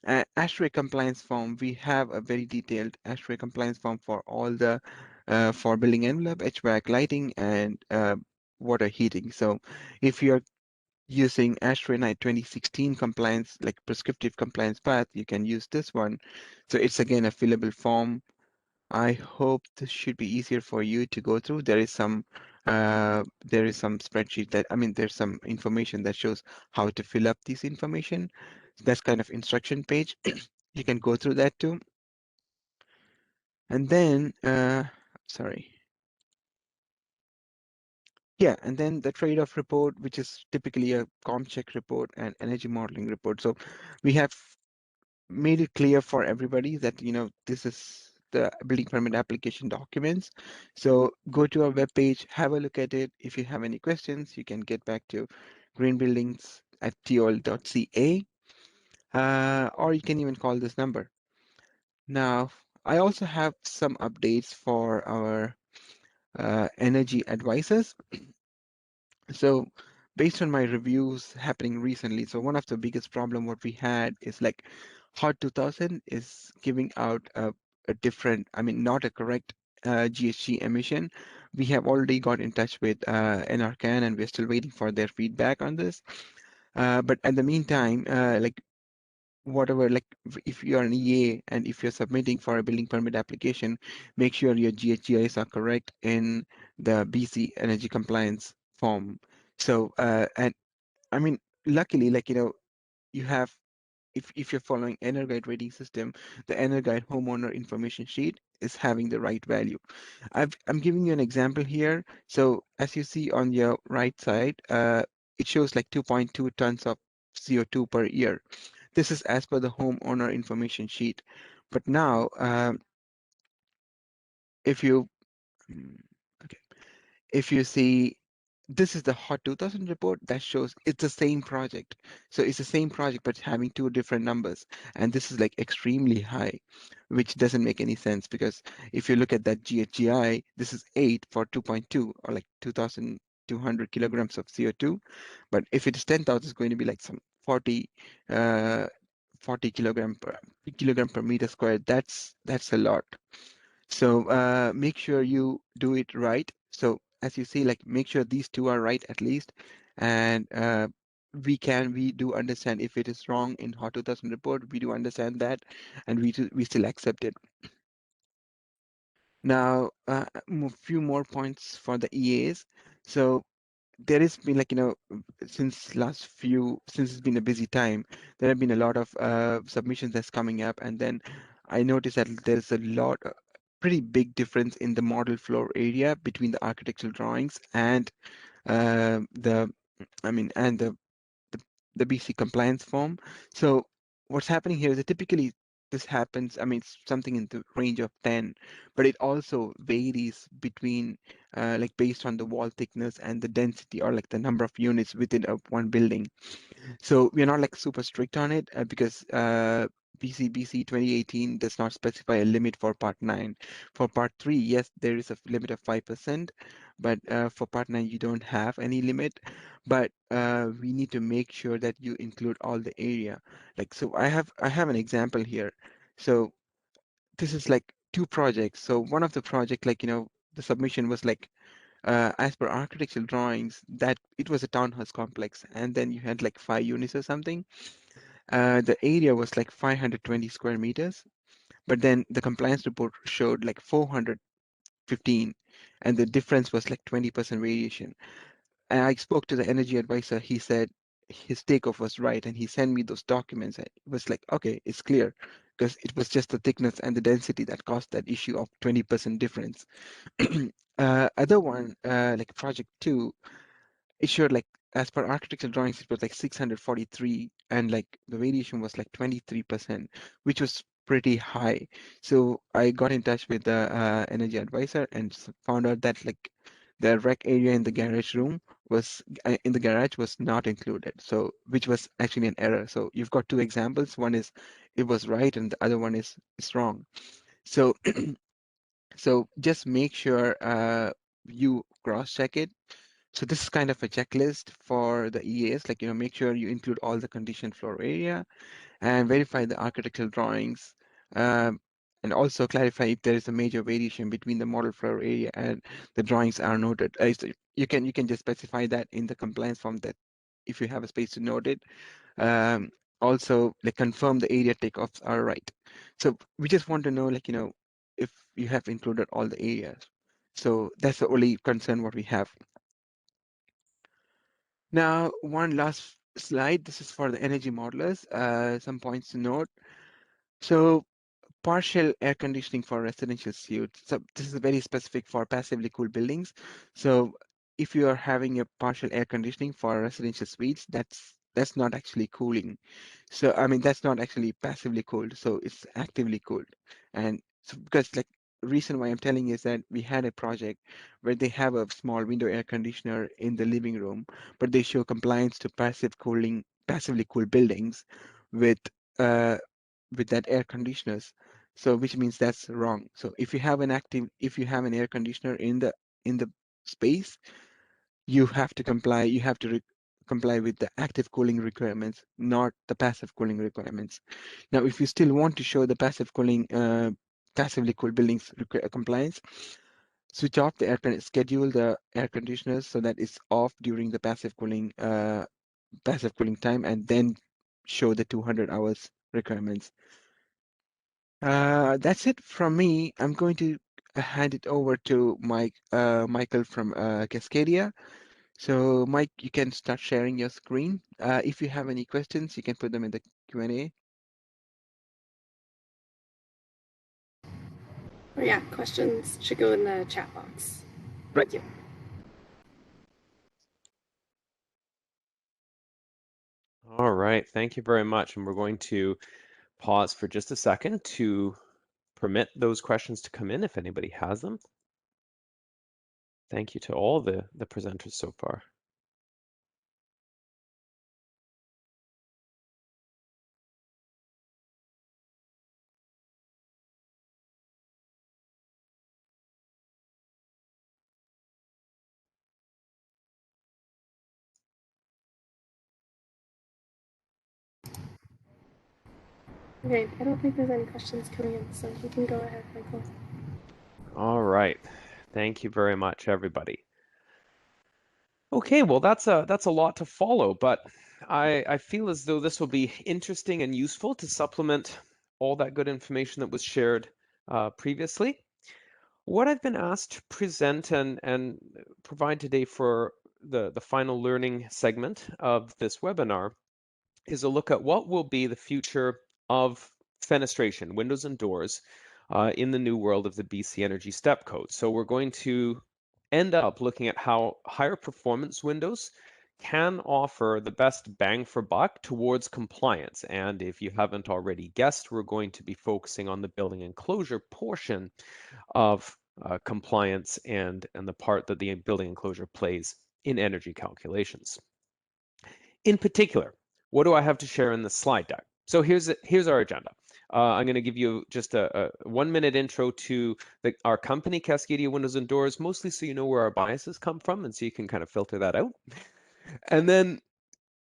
ASHRAE compliance form, we have a very detailed ASHRAE compliance form for all the, for building envelope, HVAC lighting, and water heating. So if you're using ASHRAE 2016 compliance, like prescriptive compliance path, you can use this one. So it's again a fillable form. I hope this should be easier for you to go through. There is some spreadsheet that, I mean, there's some information that shows how to fill up this information. That's kind of instruction page. You can go through that too. And then, sorry. Yeah, and then the trade-off report, which is typically a ComCheck report and energy modeling report. So we have made it clear for everybody that, you know, this is the building permit application documents. So go to our webpage, have a look at it. If you have any questions, you can get back to greenbuildings@tol.ca, or you can even call this number. Now, I also have some updates for our energy advisors. So based on my reviews happening recently, so one of the biggest problem what we had is like HOT 2000 is giving out a different, I mean, not a correct GHG emission. We have already got in touch with NRCan, and we're still waiting for their feedback on this. But at the meantime, like whatever, like if you're an EA and if you're submitting for a building permit application, make sure your GHGIs are correct in the BC energy compliance form. So, and I mean, luckily, like, you know, you have, if you're following Energuide rating system, the Energuide homeowner information sheet is having the right value. I'm giving you an example here. So as you see on your right side, it shows like 2.2 tons of CO2 per year. This is as per the homeowner information sheet. But now, if you, okay, if you see, this is the HOT 2000 report that shows it's the same project. So it's the same project, but having two different numbers. And this is like extremely high, which doesn't make any sense, because if you look at that GHGI, this is 8 for 2.2, or like 2,200 kilograms of CO2. But if it is 10,000, it's going to be like some 40, 40 kilogram per meter squared. That's a lot. So make sure you do it right. So as you see, like make sure these two are right at least. And we do understand if it is wrong in HOT 2000 report, we do understand that, and we still accept it. Now, a few more points for the EAs. So there has been, like, you know, since it's been a busy time, there have been a lot of submissions that's coming up, and then I noticed that there's a lot, pretty big difference in the model floor area between the architectural drawings and the, I mean, and the, the BC compliance form. So what's happening here is that typically this happens, I mean, it's something in the range of 10, but it also varies between, like based on the wall thickness and the density, or like the number of units within one building. So we're not like super strict on it, because BC 2018 does not specify a limit for Part 9. For Part 3, yes, there is a limit of 5%, but for Part 9, you don't have any limit. But we need to make sure that you include all the area. Like, so I have an example here. So this is like two projects. So one of the project, like, you know, the submission was like, as per architectural drawings, that it was a townhouse complex, and then you had like 5 units or something. The area was like 520 square meters, but then the compliance report showed like 415, and the difference was like 20% variation. And I spoke to the energy advisor. He said his takeoff was right, and he sent me those documents. It was like, okay, it's clear, because it was just the thickness and the density that caused that issue of 20% difference. Other one, like project 2, it showed like, as per architectural drawings, it was like 643, and like the variation was like 23%, which was pretty high. So I got in touch with the energy advisor and found out that like the rec area in the garage room was in the garage was not included. So which was actually an error. So you've got two examples. One is it was right and the other one is wrong. So so just make sure you cross check it. So this is kind of a checklist for the EAs, like, make sure you include all the conditioned floor area and verify the architectural drawings. Um, and also clarify if there is a major variation between the model floor area and the drawings are noted. So you can just specify that in the compliance form that if you have a space to note it. Um, Also, like, confirm the area takeoffs are right. So we just want to know, like, if you have included all the areas. So that's the only concern what we have. Now, one last slide. This is for the energy modelers. Some points to note. So partial air conditioning for residential suites. So this is very specific for passively cooled buildings. So if you are having a partial air conditioning for residential suites, that's not actually cooling. So I mean that's not actually passively cooled. So it's actively cooled. And so because, like, reason why I'm telling is that we had a project where they have a small window air conditioner in the living room, but they show compliance to passively cooled buildings with uh, with that air conditioners. So which means that's wrong. So if you have an air conditioner in the space, you have to comply. You have to comply with the active cooling requirements, not the passive cooling requirements. Now, if you still want to show the passively cooled buildings compliance, switch off the schedule the air conditioners so that it's off during the passive cooling time, and then show the 200 hours requirements. That's it from me. I'm going to hand it over to Michael from Cascadia. So, Mike, you can start sharing your screen. If you have any questions, you can put them in the Q&A. Or yeah, questions should go in the chat box. Thank you. All right, thank you very much. And we're going to pause for just a second to permit those questions to come in if anybody has them. Thank you to all the presenters so far. Okay, I don't think there's any questions coming in, so you can go ahead, Michael. All right, thank you very much, everybody. Okay, well, that's a lot to follow, but I feel as though this will be interesting and useful to supplement all that good information that was shared previously. What I've been asked to present and provide today for the final learning segment of this webinar is a look at what will be the future of fenestration, windows and doors, in the new world of the BC Energy Step Code. So we're going to end up looking at how higher performance windows can offer the best bang for buck towards compliance. And if you haven't already guessed, we're going to be focusing on the building enclosure portion of compliance and the part that the building enclosure plays in energy calculations. In particular, what do I have to share in the slide deck? So here's our agenda. I'm going to give you just a 1-minute intro to our company, Cascadia Windows and Doors, mostly so you know where our biases come from and so you can kind of filter that out. And then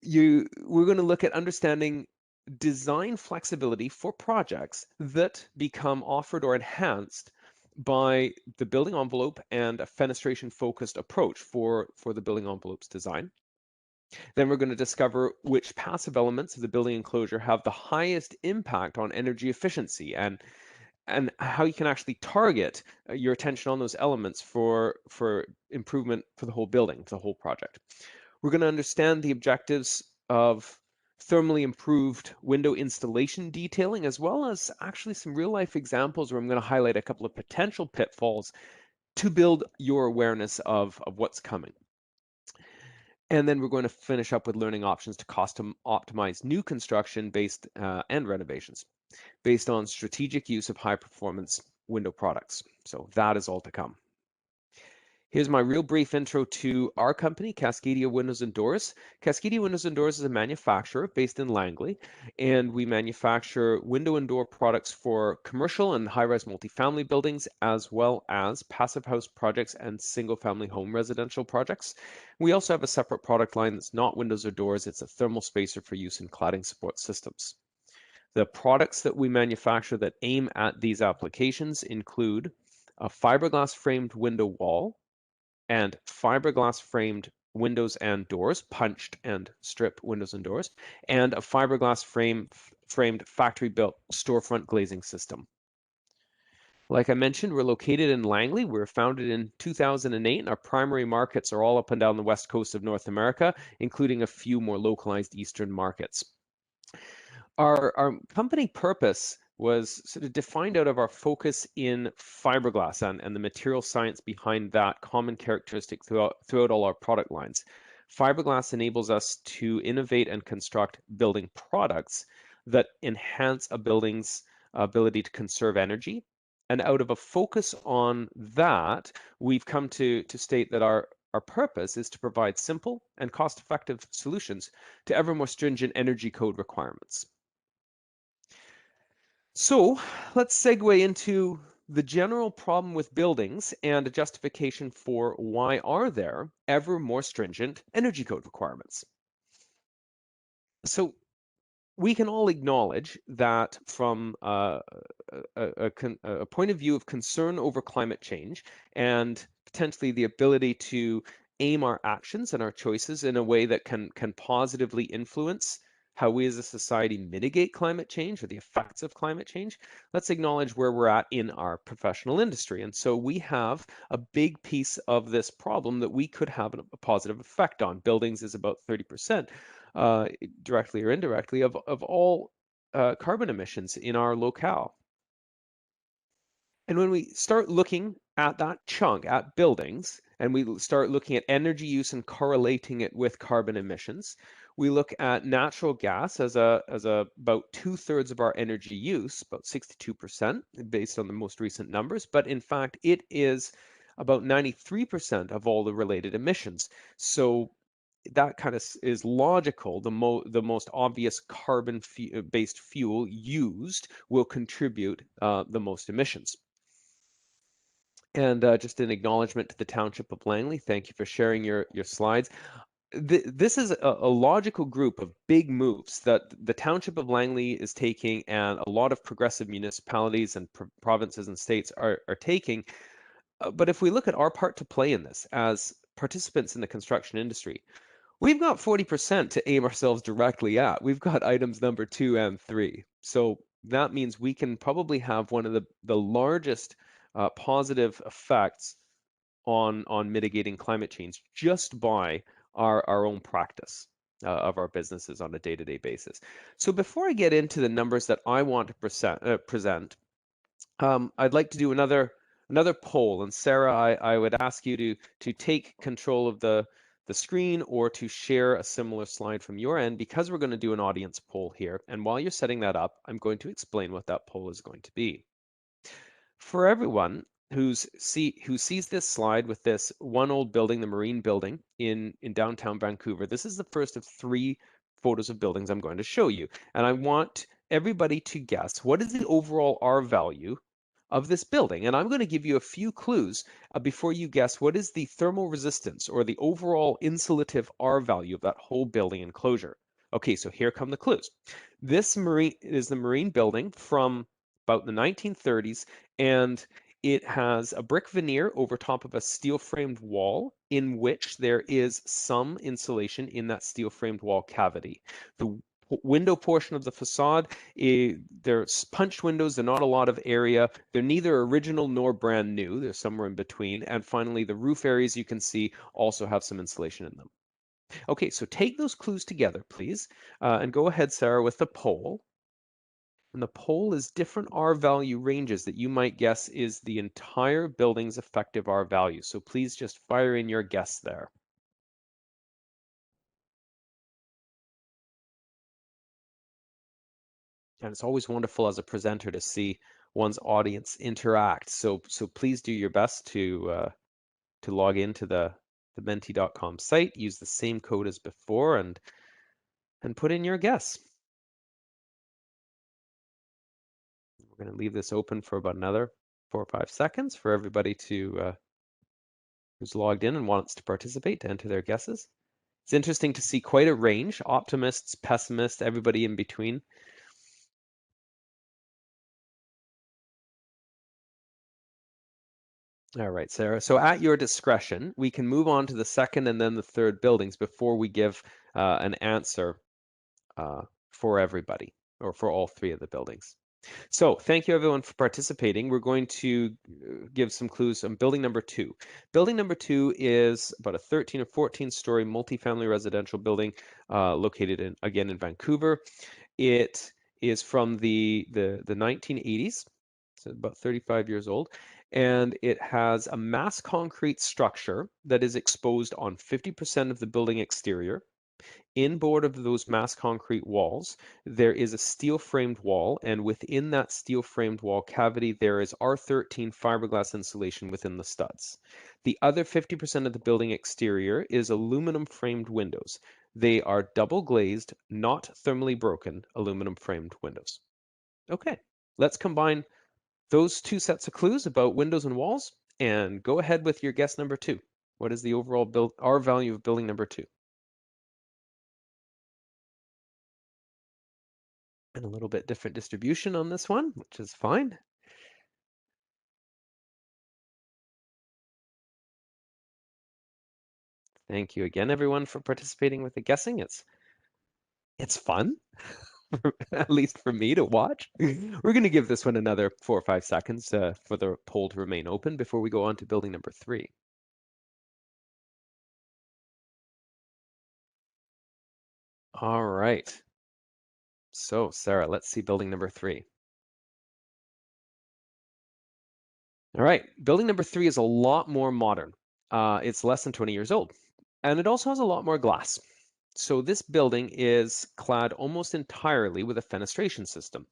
we're going to look at understanding design flexibility for projects that become offered or enhanced by the building envelope and a fenestration-focused approach for the building envelope's design. Then we're going to discover which passive elements of the building enclosure have the highest impact on energy efficiency and how you can actually target your attention on those elements for improvement for the whole building, the whole project. We're going to understand the objectives of thermally improved window installation detailing, as well as actually some real life examples where I'm going to highlight a couple of potential pitfalls to build your awareness of what's coming. And then we're going to finish up with learning options to optimize new construction based and renovations based on strategic use of high performance window products. So that is all to come. Here's my real brief intro to our company, Cascadia Windows and Doors. Cascadia Windows and Doors is a manufacturer based in Langley, and we manufacture window and door products for commercial and high-rise multifamily buildings, as well as passive house projects and single-family home residential projects. We also have a separate product line that's not windows or doors. It's a thermal spacer for use in cladding support systems. The products that we manufacture that aim at these applications include a fiberglass framed window wall, and fiberglass framed windows and doors, punched and strip windows and doors, and a fiberglass framed factory built storefront glazing system. Like I mentioned, we're located in Langley. We were founded in 2008, and our primary markets are all up and down the west coast of North America, including a few more localized eastern markets. Our company purpose was sort of defined out of our focus in fiberglass and the material science behind that common characteristic throughout all our product lines. Fiberglass enables us to innovate and construct building products that enhance a building's ability to conserve energy. And out of a focus on that, we've come to state that our purpose is to provide simple and cost-effective solutions to ever more stringent energy code requirements. So let's segue into the general problem with buildings and a justification for why are there ever more stringent energy code requirements. So we can all acknowledge that from a point of view of concern over climate change and potentially the ability to aim our actions and our choices in a way that can positively influence how we as a society mitigate climate change or the effects of climate change, let's acknowledge where we're at in our professional industry. And so we have a big piece of this problem that we could have a positive effect on. Buildings is about 30%, directly or indirectly, of all carbon emissions in our locale. And when we start looking at that chunk, at buildings, and we start looking at energy use and correlating it with carbon emissions, we look at natural gas as about 2/3 of our energy use, about 62%, based on the most recent numbers. But in fact, it is about 93% of all the related emissions. So that kind of is logical. The most obvious carbon-based fuel used will contribute the most emissions. And just an acknowledgement to the Township of Langley. Thank you for sharing your slides. This is a logical group of big moves that the Township of Langley is taking, and a lot of progressive municipalities and provinces and states are taking. But if we look at our part to play in this as participants in the construction industry, we've got 40% to aim ourselves directly at. We've got items number 2 and 3. So that means we can probably have one of the largest positive effects on mitigating climate change just by our own practice of our businesses on a day-to-day basis. So before I get into the numbers that I want to present, I'd like to do another poll. And Sarah, I would ask you to take control of the screen or to share a similar slide from your end, because we're going to do an audience poll here. And while you're setting that up, I'm going to explain what that poll is going to be. For everyone who sees this slide with this one old building, the Marine Building in downtown Vancouver, this is the first of 3 photos of buildings I'm going to show you. And I want everybody to guess, what is the overall R value of this building? And I'm going to give you a few clues before you guess what is the thermal resistance or the overall insulative R value of that whole building enclosure. Okay, so here come the clues. This is the Marine Building from about the 1930s, and it has a brick veneer over top of a steel framed wall in which there is some insulation in that steel framed wall cavity. The window portion of the facade, there's punched windows, they're not a lot of area. They're neither original nor brand new. They're somewhere in between. And finally, the roof areas you can see also have some insulation in them. Okay, so take those clues together, please, and go ahead, Sarah, with the poll. And the poll is different R value ranges that you might guess is the entire building's effective R value. So please just fire in your guess there. And it's always wonderful as a presenter to see one's audience interact. So please do your best to to log into the menti.com site, use the same code as before and put in your guess. We're going to leave this open for about another 4 or 5 seconds for everybody to who's logged in and wants to participate to enter their guesses. It's interesting to see quite a range, optimists, pessimists, everybody in between. All right, Sarah. So at your discretion, we can move on to the second and then the third buildings before we give an answer for everybody or for all 3 of the buildings. So thank you everyone for participating. We're going to give some clues on building number 2. Building number 2 is about a 13 or 14 story multifamily residential building located again in Vancouver. It is from the 1980s, so about 35 years old, and it has a mass concrete structure that is exposed on 50% of the building exterior. Inboard of those mass concrete walls, there is a steel framed wall, and within that steel framed wall cavity, there is R13 fiberglass insulation within the studs. The other 50% of the building exterior is aluminum framed windows. They are double glazed, not thermally broken aluminum framed windows. Okay, let's combine those 2 sets of clues about windows and walls and go ahead with your guess number 2. What is the overall R value of building number 2? And a little bit different distribution on this one, which is fine. Thank you again, everyone, for participating with the guessing. It's fun, at least for me to watch. We're going to give this one another 4 or 5 seconds for the poll to remain open before we go on to building number 3. All right. So, Sarah, let's see building number 3. All right, building number 3 is a lot more modern. It's less than 20 years old, and it also has a lot more glass. So this building is clad almost entirely with a fenestration system.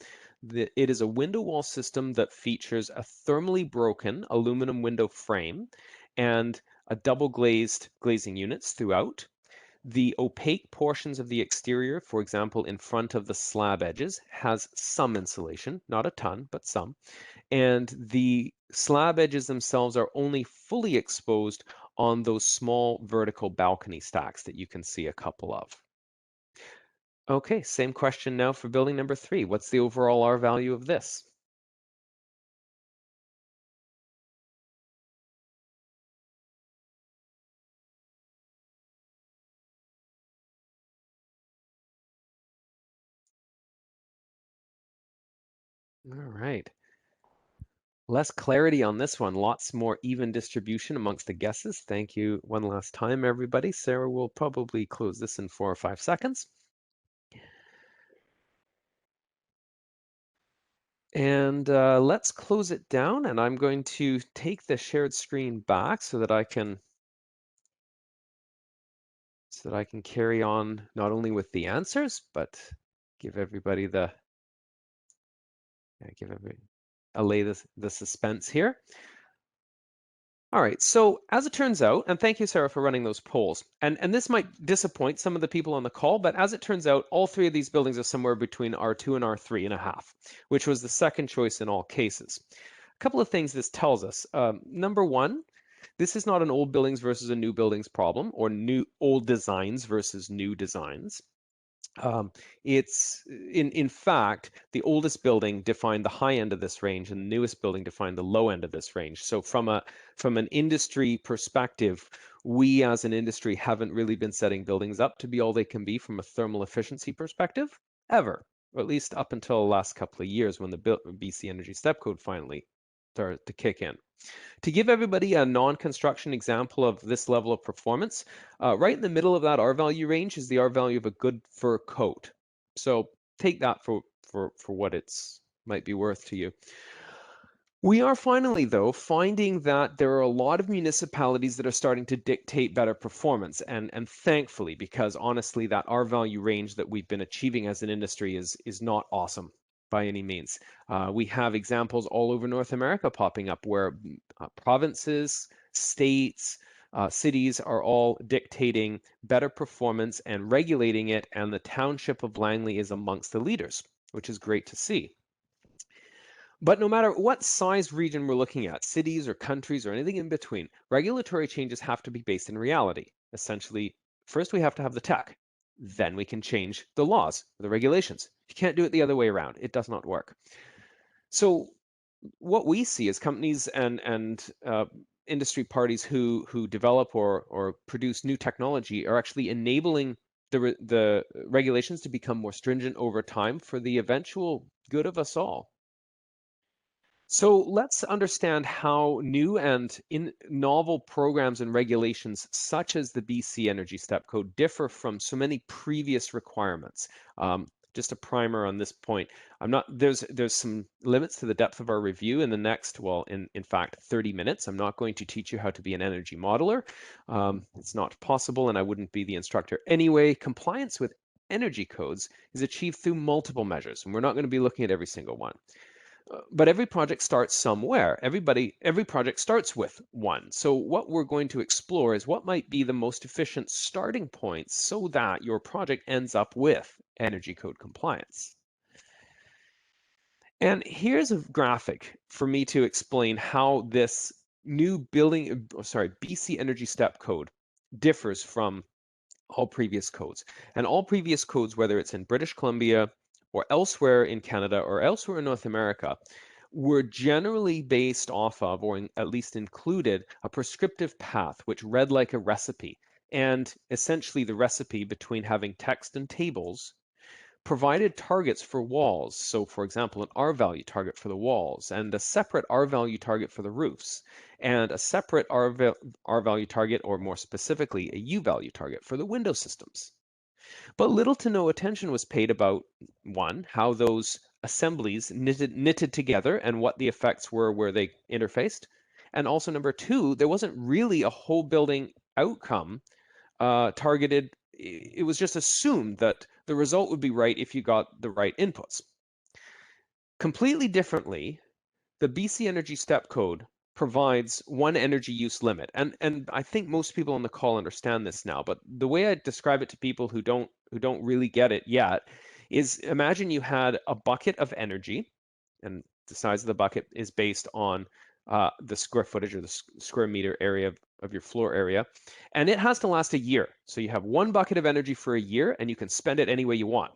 It is a window wall system that features a thermally broken aluminum window frame and a double glazing units throughout. The opaque portions of the exterior, for example, in front of the slab edges, has some insulation, not a ton, but some. And the slab edges themselves are only fully exposed on those small vertical balcony stacks that you can see a couple of. Okay, same question now for building number 3. What's the overall R value of this? All right. Less clarity on this one, lots more even distribution amongst the guesses. Thank you one last time, everybody. Sarah will probably close this in 4 or 5 seconds. And let's close it down, and I'm going to take the shared screen back so that I can carry on not only with the answers, but give everybody allay the suspense here. All right, so as it turns out, and thank you, Sarah, for running those polls, and this might disappoint some of the people on the call, but as it turns out, all 3 of these buildings are somewhere between R2 and R3.5, which was the second choice in all cases. A couple of things this tells us. Number 1, this is not an old buildings versus a new buildings problem, or old designs versus new designs. It's in fact, the oldest building defined the high end of this range and the newest building defined the low end of this range. So from an industry perspective, we as an industry haven't really been setting buildings up to be all they can be from a thermal efficiency perspective ever, or at least up until the last couple of years when the BC Energy Step Code finally started to kick in. To give everybody a non-construction example of this level of performance, right in the middle of that R value range is the R value of a good fur coat. So take that for what it's might be worth to you. We are finally, though, finding that there are a lot of municipalities that are starting to dictate better performance, and thankfully, because honestly, that R value range that we've been achieving as an industry is not awesome by any means. We have examples all over North America popping up where provinces, states, cities are all dictating better performance and regulating it, and the township of Langley is amongst the leaders, which is great to see. But no matter what size region we're looking at, cities or countries or anything in between, regulatory changes have to be based in reality. Essentially, first we have to have the tech, then we can change the laws, the regulations. You can't do it the other way around. It does not work. So what we see is companies and industry parties who develop or produce new technology are actually enabling the regulations to become more stringent over time for the eventual good of us all. So let's understand how new and novel programs and regulations such as the BC Energy Step Code differ from so many previous requirements. Just a primer on this point. There's some limits to the depth of our review in the next, well, in fact, 30 minutes. I'm not going to teach you how to be an energy modeler. It's not possible, and I wouldn't be the instructor anyway. Compliance with energy codes is achieved through multiple measures, and we're not going to be looking at every single one. But every project starts somewhere. Every project starts with one. So what we're going to explore is what might be the most efficient starting points so that your project ends up with energy code compliance. And here's a graphic for me to explain how this new BC Energy Step Code differs from all previous codes. And all previous codes, whether it's in British Columbia or elsewhere in Canada or elsewhere in North America, were generally based off of, or at least included, a prescriptive path which read like a recipe. And essentially the recipe between having text and tables provided targets for walls. So for example, an R value target for the walls and a separate R value target for the roofs and a separate R value target, or more specifically, a U value target for the window systems. But little to no attention was paid about, one, how those assemblies knitted together and what the effects were where they interfaced. And also number two, there wasn't really a whole building outcome targeted. It was just assumed that the result would be right if you got the right inputs. Completely differently, the BC Energy Step Code provides one energy use limit. And I think most people on the call understand this now, but the way I describe it to people who don't really get it yet is, imagine you had a bucket of energy, and the size of the bucket is based on the square footage or the square meter area of your floor area, and it has to last a year. So you have one bucket of energy for a year and you can spend it any way you want.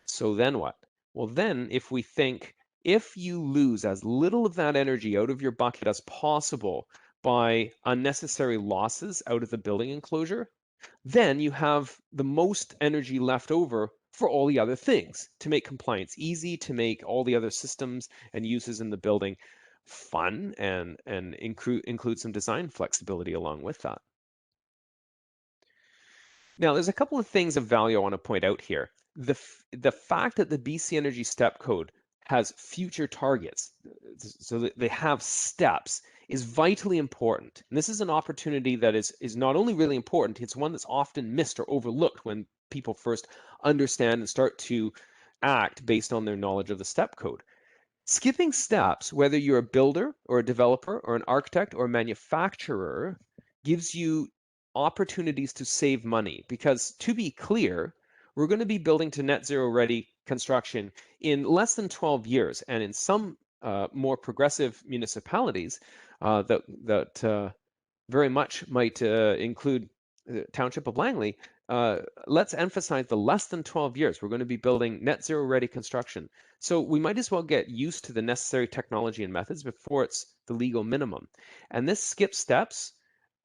So then what? Well, then if we think, if you lose as little of that energy out of your bucket as possible by unnecessary losses out of the building enclosure, then you have the most energy left over for all the other things, to make compliance easy, to make all the other systems and uses in the building fun, and include some design flexibility along with that. Now, there's a couple of things of value I want to point out here. The fact that the BC Energy Step Code has future targets, so that they have steps, is vitally important. And this is an opportunity that is not only really important, it's one that's often missed or overlooked when people first understand and start to act based on their knowledge of the step code. Skipping steps, whether you're a builder or a developer or an architect or a manufacturer, gives you opportunities to save money, because to be clear, we're going to be building to net zero ready construction in less than 12 years. And in some more progressive municipalities that very much might include the Township of Langley, let's emphasize the less than 12 years. We're going to be building net zero ready construction. So we might as well get used to the necessary technology and methods before it's the legal minimum. And this skip steps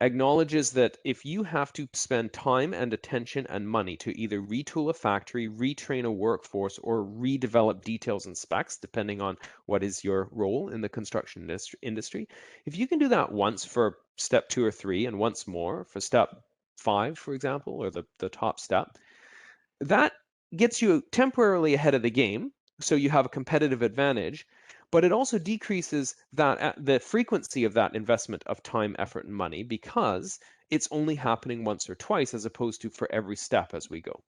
acknowledges that if you have to spend time and attention and money to either retool a factory, retrain a workforce, or redevelop details and specs, depending on what is your role in the construction industry, if you can do that once for step 2 or 3 and once more for step 5, for example, or the top step, that gets you temporarily ahead of the game, so you have a competitive advantage, but it also decreases the frequency of that investment of time, effort, and money, because it's only happening once or twice as opposed to for every step as we go.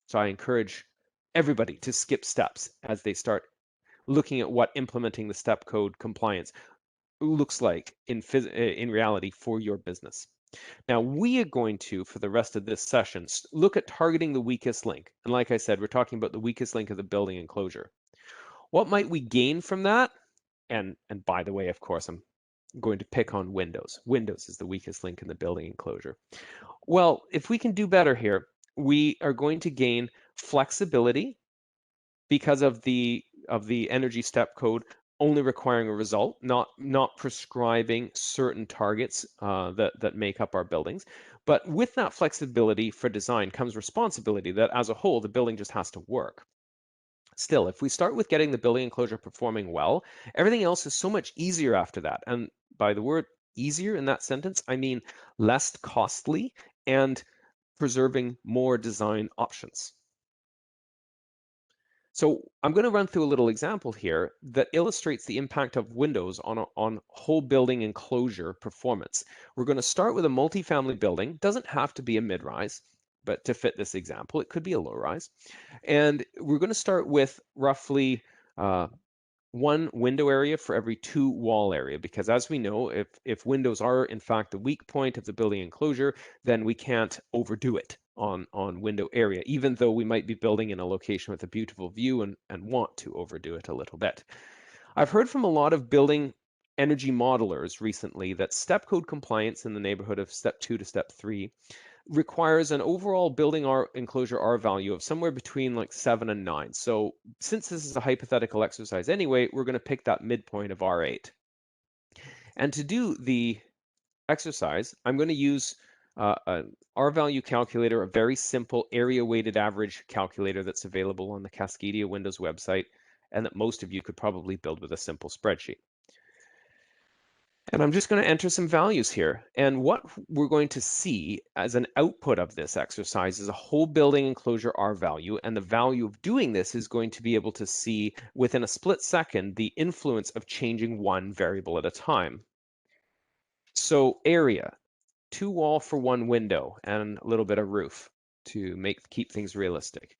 So I encourage everybody to skip steps as they start looking at what implementing the step code compliance looks like in reality for your business. Now, we are going to, for the rest of this session, look at targeting the weakest link. And like I said, we're talking about the weakest link of the building enclosure. What might we gain from that? And by the way, of course, I'm going to pick on Windows. Windows is the weakest link in the building enclosure. Well, if we can do better here, we are going to gain flexibility because of the energy step code only requiring a result, not prescribing certain targets that make up our buildings. But with that flexibility for design comes responsibility that as a whole, the building just has to work. Still, if we start with getting the building enclosure performing well, everything else is so much easier after that. And by the word easier in that sentence, I mean less costly and preserving more design options. So I'm going to run through a little example here that illustrates the impact of Windows on whole building enclosure performance. We're going to start with a multifamily building. Doesn't have to be a mid-rise, but to fit this example, it could be a low-rise. And we're going to start with roughly 1 window area for every 2 wall area, because as we know, if windows are in fact the weak point of the building enclosure, then we can't overdo it on window area, even though we might be building in a location with a beautiful view and want to overdo it a little bit. I've heard from a lot of building energy modelers recently that step code compliance in the neighborhood of step 2 to step 3 requires an overall building enclosure R value of somewhere between like 7 and 9. So since this is a hypothetical exercise anyway, we're going to pick that midpoint of R8. And to do the exercise, I'm going to use an R value calculator, a very simple area weighted average calculator that's available on the Cascadia Windows website, and that most of you could probably build with a simple spreadsheet. And I'm just going to enter some values here. And what we're going to see as an output of this exercise is a whole building enclosure R value. And the value of doing this is going to be able to see within a split second the influence of changing one variable at a time. So area, 2 wall for 1 window and a little bit of roof to keep things realistic.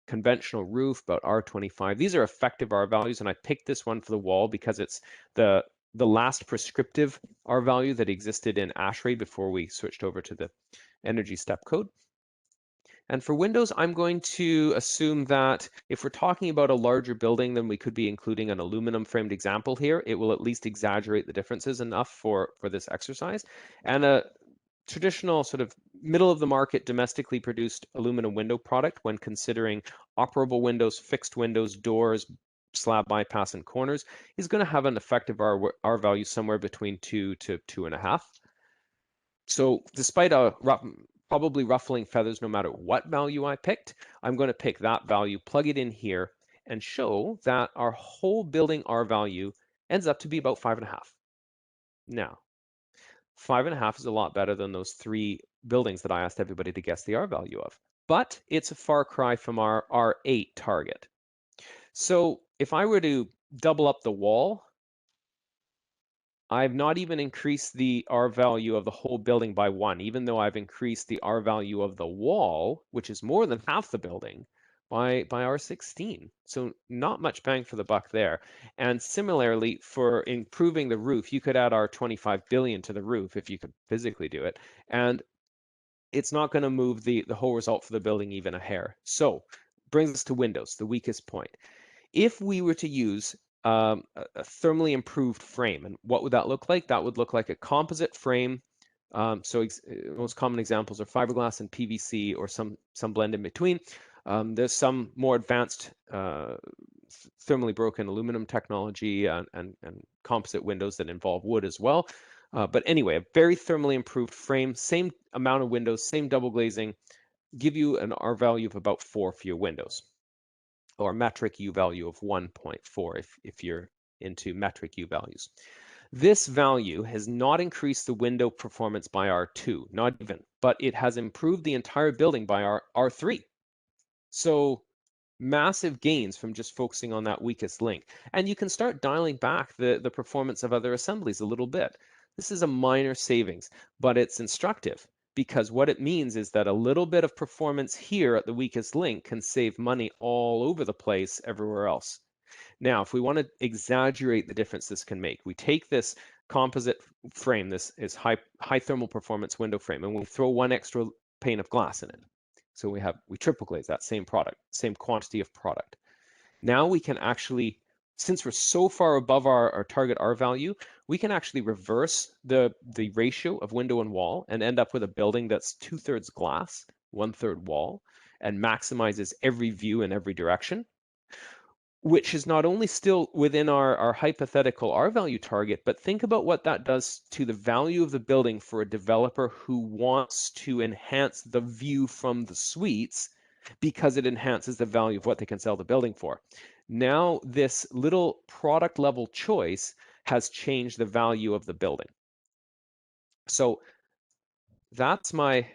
Conventional roof, about R25. These are effective R values, and I picked this one for the wall because it's the last prescriptive R value that existed in ASHRAE before we switched over to the energy step code. And for windows, I'm going to assume that if we're talking about a larger building, then we could be including an aluminum framed example here. It will at least exaggerate the differences enough for this exercise. And a traditional sort of middle of the market domestically produced aluminum window product, when considering operable windows, fixed windows, doors, slab bypass, and corners, is going to have an effective R value somewhere between 2 to 2.5. So despite probably ruffling feathers no matter what value I picked, I'm going to pick that value, plug it in here, and show that our whole building R value ends up to be about 5.5. Now, 5.5 is a lot better than those 3 buildings that I asked everybody to guess the R value of. But it's a far cry from our R8 target. So if I were to double up the wall, I've not even increased the R value of the whole building by 1, even though I've increased the R value of the wall, which is more than half the building, by R16. So not much bang for the buck there. And similarly, for improving the roof, you could add R25 billion to the roof if you could physically do it. And it's not going to move the whole result for the building even a hair. So brings us to windows, the weakest point. If we were to use a thermally improved frame, and what would that look like? That would look like a composite frame. Most common examples are fiberglass and PVC, or some blend in between. There's some more advanced thermally broken aluminum technology and composite windows that involve wood as well. But anyway, a very thermally improved frame, same amount of windows, same double glazing, give you an R value of about 4 for your windows, or metric U value of 1.4 if you're into metric U values. This value has not increased the window performance by R2, not even, but it has improved the entire building by R3. So massive gains from just focusing on that weakest link. And you can start dialing back the performance of other assemblies a little bit. This is a minor savings, but it's instructive, because what it means is that a little bit of performance here at the weakest link can save money all over the place everywhere else. Now, if we want to exaggerate the difference this can make, we take this composite frame, this is high thermal performance window frame, and we throw one extra pane of glass in it. So we triple glaze that same product, same quantity of product. Now we can actually, since we're so far above our target R value, we can actually reverse the ratio of window and wall and end up with a building that's 2/3 glass, 1/3 wall, and maximizes every view in every direction, which is not only still within our hypothetical R value target, but think about what that does to the value of the building for a developer who wants to enhance the view from the suites because it enhances the value of what they can sell the building for. Now, this little product level choice has changed the value of the building. So that's my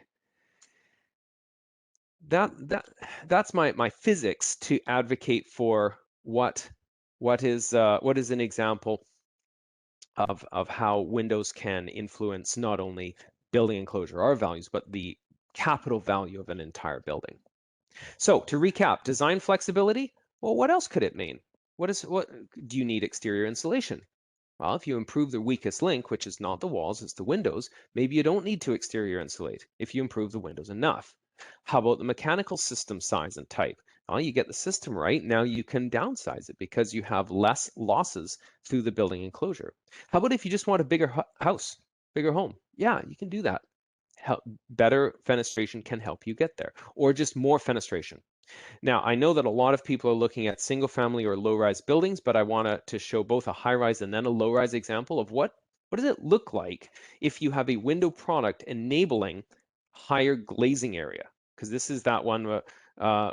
that's my physics to advocate for what is an example of how windows can influence not only building enclosure R values, but the capital value of an entire building. So to recap, design flexibility, well, what else could it mean? What do you need exterior insulation? Well, if you improve the weakest link, which is not the walls, it's the windows, maybe you don't need to exterior insulate if you improve the windows enough. How about the mechanical system size and type? Well, you get the system right, now you can downsize it because you have less losses through the building enclosure. How about if you just want a bigger house, bigger home? Yeah, you can do that. Better fenestration can help you get there, or just more fenestration. Now, I know that a lot of people are looking at single family or low-rise buildings, but I want to show both a high-rise and then a low-rise example of what does it look like if you have a window product enabling higher glazing area, because this is that one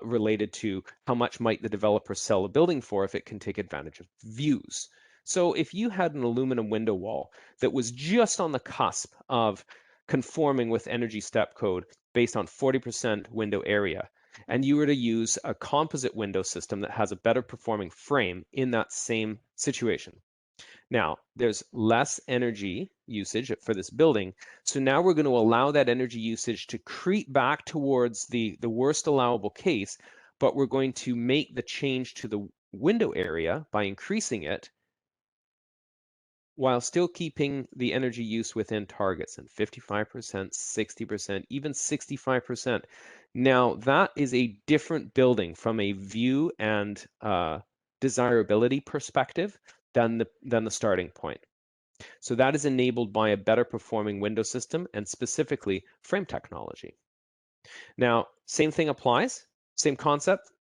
related to how much might the developer sell a building for if it can take advantage of views. So if you had an aluminum window wall that was just on the cusp of conforming with energy step code based on 40% window area, and you were to use a composite window system that has a better performing frame in that same situation. Now, there's less energy usage for this building, so now we're going to allow that energy usage to creep back towards the worst allowable case, but we're going to make the change to the window area by increasing it while still keeping the energy use within targets, and 55%, 60%, even 65%. Now, that is a different building from a view and desirability perspective than the starting point. So that is enabled by a better performing window system and specifically frame technology. Now, same thing applies, same concept.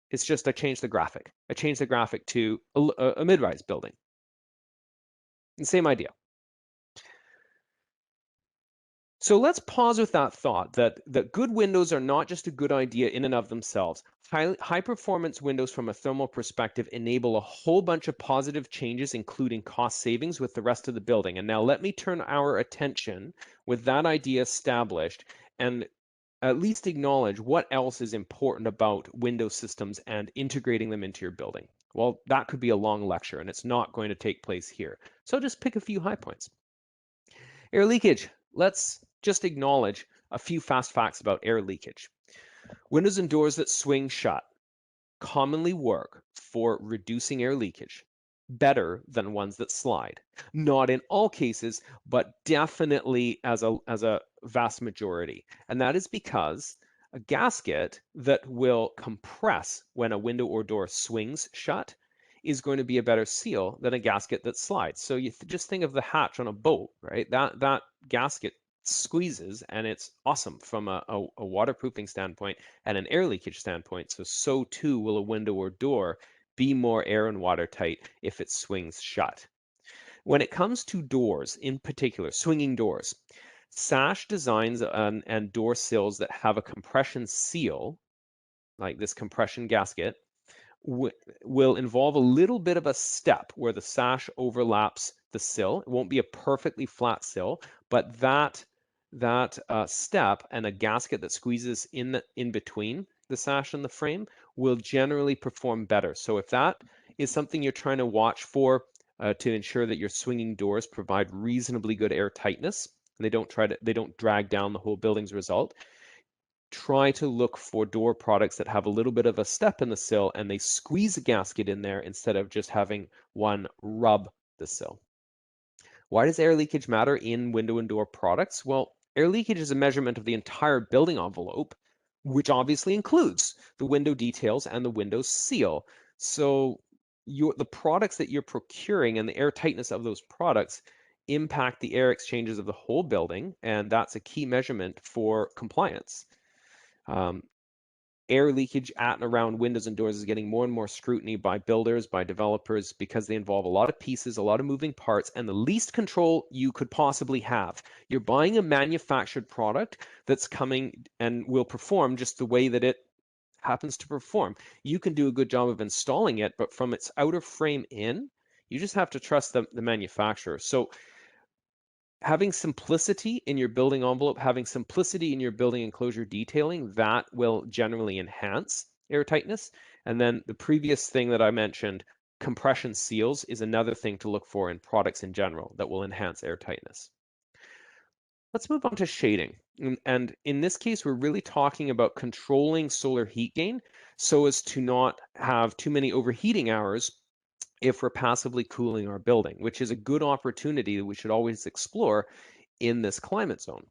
It's just I changed the graphic. I changed the graphic to a mid-rise building. The same idea. So let's pause with that thought that good windows are not just a good idea in and of themselves. High performance windows from a thermal perspective enable a whole bunch of positive changes, including cost savings with the rest of the building. And now let me turn our attention with that idea established and at least acknowledge what else is important about window systems and integrating them into your building. Well, that could be a long lecture and it's not going to take place here. So just pick a few high points. Air leakage. Let's just acknowledge a few fast facts about air leakage. Windows and doors that swing shut commonly work for reducing air leakage better than ones that slide. Not in all cases, but definitely as a vast majority. And that is because a gasket that will compress when a window or door swings shut is going to be a better seal than a gasket that slides. So you just think of the hatch on a boat, right? That gasket squeezes and it's awesome from a waterproofing standpoint and an air leakage standpoint. So too will a window or door be more air and watertight if it swings shut. When it comes to doors, in particular, swinging doors, sash designs and door sills that have a compression seal, like this compression gasket, will involve a little bit of a step where the sash overlaps the sill. It won't be a perfectly flat sill, but that step and a gasket that squeezes in between the sash and the frame will generally perform better. So if that is something you're trying to watch for to ensure that your swinging doors provide reasonably good air tightness, and they don't drag down the whole building's result, try to look for door products that have a little bit of a step in the sill and they squeeze a gasket in there instead of just having one rub the sill. Why does air leakage matter in window and door products? Well, air leakage is a measurement of the entire building envelope, which obviously includes the window details and the window seal. So the products that you're procuring and the air tightness of those products impact the air exchanges of the whole building, and that's a key measurement for compliance. Air leakage at and around windows and doors is getting more and more scrutiny by builders, by developers, because they involve a lot of pieces, a lot of moving parts, and the least control you could possibly have. You're buying a manufactured product that's coming and will perform just the way that it happens to perform. You can do a good job of installing it, but from its outer frame in, you just have to trust the manufacturer. So having simplicity in your building envelope, having simplicity in your building enclosure detailing, that will generally enhance air tightness. And then the previous thing that I mentioned, compression seals, is another thing to look for in products in general that will enhance air tightness. Let's move on to shading. And in this case, we're really talking about controlling solar heat gain so as to not have too many overheating hours if we're passively cooling our building, which is a good opportunity that we should always explore in this climate zone.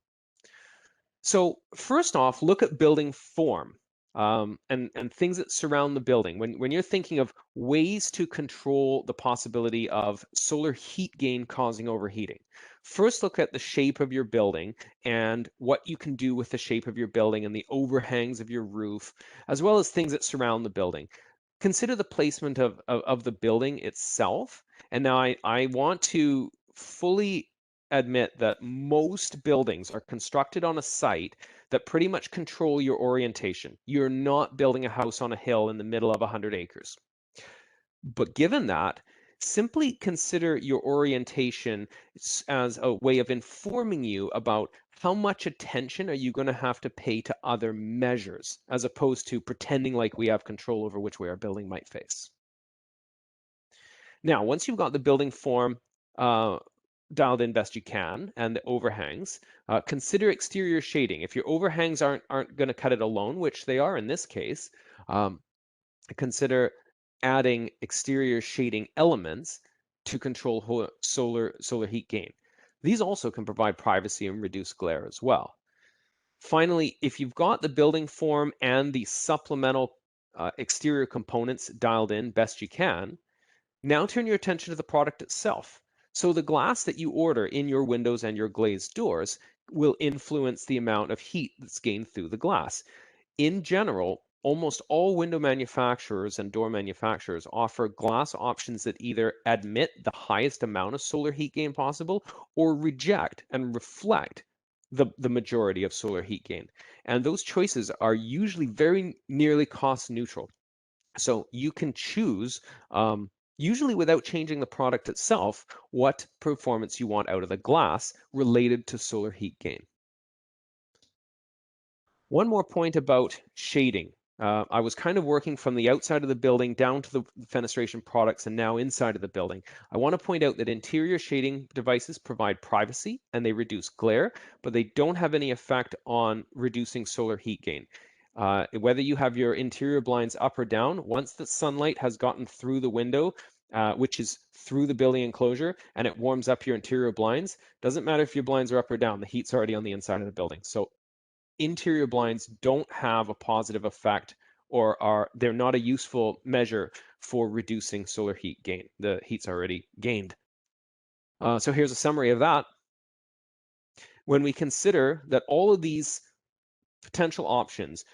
So first off, look at building form and things that surround the building. When you're thinking of ways to control the possibility of solar heat gain causing overheating, first look at the shape of your building and what you can do with the shape of your building and the overhangs of your roof, as well as things that surround the building. Consider the placement of the building itself. And now I want to fully admit that most buildings are constructed on a site that pretty much control your orientation. You're not building a house on a hill in the middle of 100 acres. But given that, simply consider your orientation as a way of informing you about how much attention are you going to have to pay to other measures, as opposed to pretending like we have control over which way our building might face. Now, once you've got the building form dialed in best you can and the overhangs, consider exterior shading. If your overhangs aren't going to cut it alone, which they are in this case, consider adding exterior shading elements to control solar heat gain. These also can provide privacy and reduce glare as well. Finally, if you've got the building form and the supplemental exterior components dialed in best you can, now turn your attention to the product itself. So the glass that you order in your windows and your glazed doors will influence the amount of heat that's gained through the glass. In general, almost all window manufacturers and door manufacturers offer glass options that either admit the highest amount of solar heat gain possible or reject and reflect the majority of solar heat gain. And those choices are usually very nearly cost neutral. So you can choose, usually without changing the product itself, what performance you want out of the glass related to solar heat gain. One more point about shading. I was kind of working from the outside of the building down to the fenestration products and now inside of the building. I want to point out that interior shading devices provide privacy and they reduce glare, but they don't have any effect on reducing solar heat gain. Whether you have your interior blinds up or down, once the sunlight has gotten through the window, which is through the building enclosure, and it warms up your interior blinds, doesn't matter if your blinds are up or down, the heat's already on the inside of the building. So interior blinds don't have a positive effect or they're not a useful measure for reducing solar heat gain. The heat's already gained. So here's a summary of that. When we consider that all of these potential options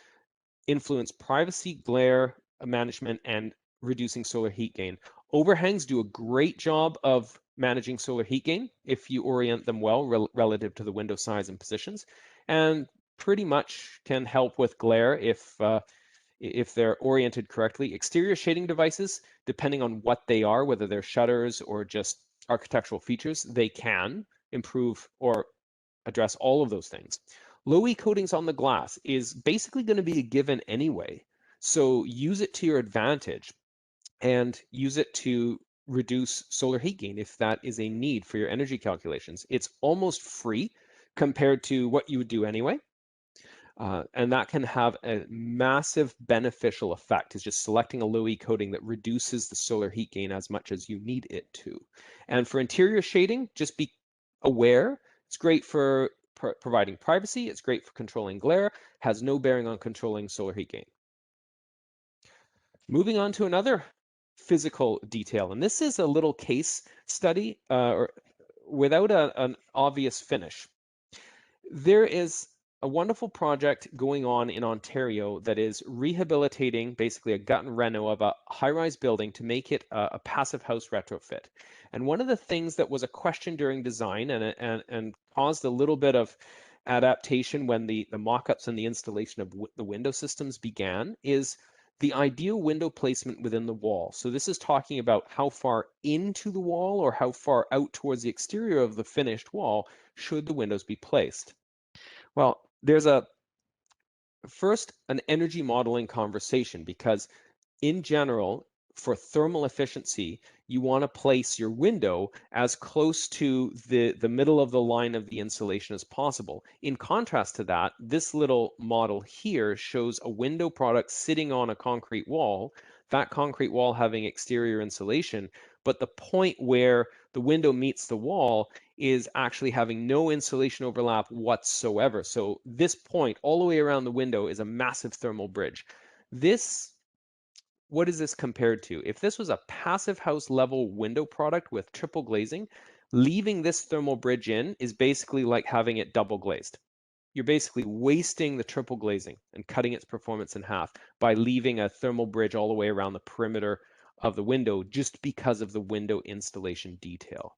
influence privacy, glare management, and reducing solar heat gain, overhangs do a great job of managing solar heat gain if you orient them well relative to the window size and positions, and pretty much can help with glare if they're oriented correctly. Exterior shading devices, depending on what they are, whether they're shutters or just architectural features, they can improve or address all of those things. Low E coatings on the glass is basically going to be a given anyway, so use it to your advantage and use it to reduce solar heat gain if that is a need for your energy calculations. It's almost free compared to what you would do anyway. And that can have a massive beneficial effect, is just selecting a low E coating that reduces the solar heat gain as much as you need it to. And for interior shading, just be aware, it's great for providing privacy, it's great for controlling glare, has no bearing on controlling solar heat gain. Moving on to another physical detail, and this is a little case study without an obvious finish. There is a wonderful project going on in Ontario that is rehabilitating basically a gut and reno of a high-rise building to make it a passive house retrofit. And one of the things that was a question during design and caused a little bit of adaptation when the mock-ups and the installation of the window systems began is the ideal window placement within the wall. So this is talking about how far into the wall or how far out towards the exterior of the finished wall should the windows be placed. Well, there's first an energy modeling conversation, because in general, for thermal efficiency, you want to place your window as close to the middle of the line of the insulation as possible. In contrast to that, this little model here shows a window product sitting on a concrete wall, that concrete wall having exterior insulation, but the point where the window meets the wall is actually having no insulation overlap whatsoever. So this point all the way around the window is a massive thermal bridge. What is this compared to? If this was a passive house level window product with triple glazing, leaving this thermal bridge in is basically like having it double glazed. You're basically wasting the triple glazing and cutting its performance in half by leaving a thermal bridge all the way around the perimeter of the window just because of the window installation detail.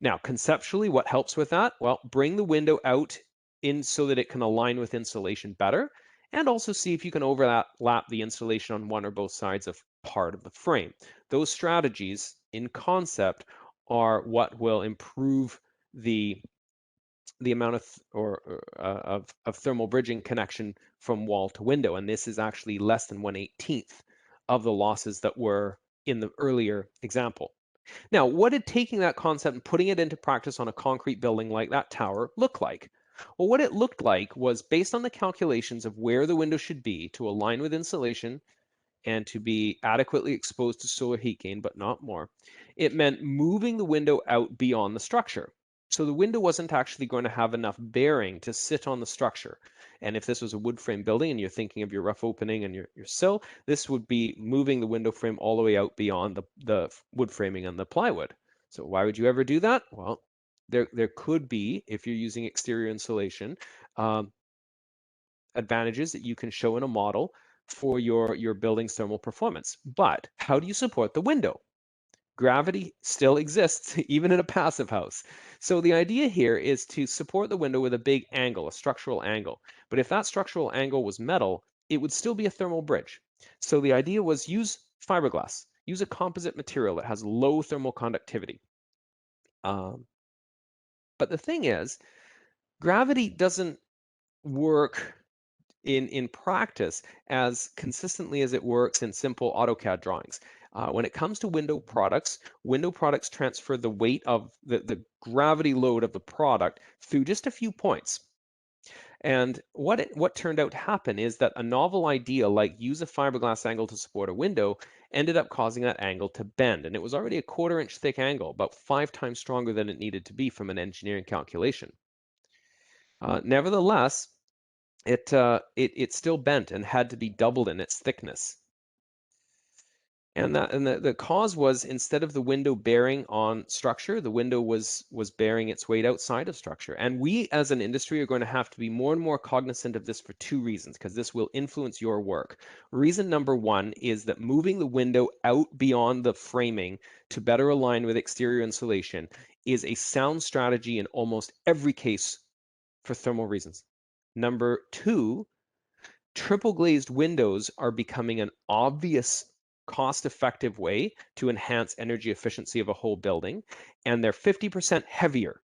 Now, conceptually, what helps with that? Well, bring the window out in so that it can align with insulation better, and also see if you can overlap the insulation on one or both sides of part of the frame. Those strategies in concept are what will improve the amount of thermal bridging connection from wall to window, and this is actually less than 1/18 of the losses that were in the earlier example. Now, what did taking that concept and putting it into practice on a concrete building like that tower look like? Well, what it looked like was based on the calculations of where the window should be to align with insulation and to be adequately exposed to solar heat gain, but not more. It meant moving the window out beyond the structure. So the window wasn't actually going to have enough bearing to sit on the structure. And if this was a wood frame building and you're thinking of your rough opening and your sill, this would be moving the window frame all the way out beyond the wood framing and the plywood. So why would you ever do that? Well, there could be, if you're using exterior insulation, advantages that you can show in a model for your building's thermal performance. But how do you support the window? Gravity still exists even in a passive house. So the idea here is to support the window with a big angle, a structural angle. But if that structural angle was metal, it would still be a thermal bridge. So the idea was use fiberglass, use a composite material that has low thermal conductivity. But the thing is, gravity doesn't work in practice as consistently as it works in simple AutoCAD drawings. When it comes to window products transfer the weight of the gravity load of the product through just a few points. And what turned out to happen is that a novel idea like use a fiberglass angle to support a window ended up causing that angle to bend. And it was already a 1/4 inch thick angle, about 5 times stronger than it needed to be from an engineering calculation. Nevertheless, it still bent and had to be doubled in its thickness. And the cause was, instead of the window bearing on structure, the window was bearing its weight outside of structure. And we as an industry are going to have to be more and more cognizant of this for 2 reasons, because this will influence your work. Reason number 1 is that moving the window out beyond the framing to better align with exterior insulation is a sound strategy in almost every case for thermal reasons. Number 2, triple glazed windows are becoming an obvious cost-effective way to enhance energy efficiency of a whole building, and they're 50% heavier,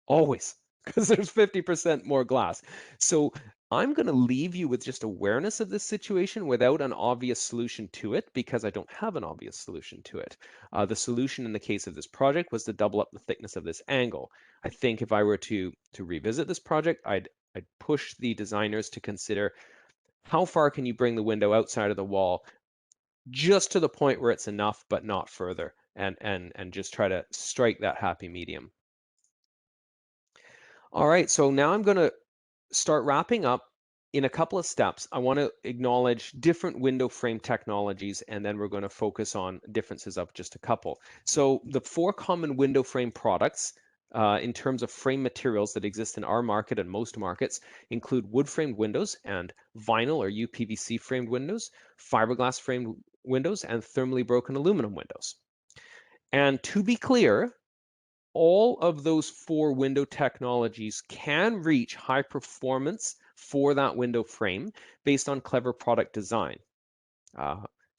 always, because there's 50% more glass. So I'm going to leave you with just awareness of this situation without an obvious solution to it, because I don't have an obvious solution to it. The solution in the case of this project was to double up the thickness of this angle. I think if I were to revisit this project, I'd I'd push the designers to consider how far can you bring the window outside of the wall, just to the point where it's enough, but not further, and just try to strike that happy medium. All right, so now I'm going to start wrapping up. In a couple of steps, I want to acknowledge different window frame technologies, and then we're going to focus on differences of just a couple. So the 4 common window frame products in terms of frame materials that exist in our market and most markets include wood framed windows and vinyl or UPVC framed windows, fiberglass framed windows, and thermally broken aluminum windows. And to be clear, all of those 4 window technologies can reach high performance for that window frame based on clever product design.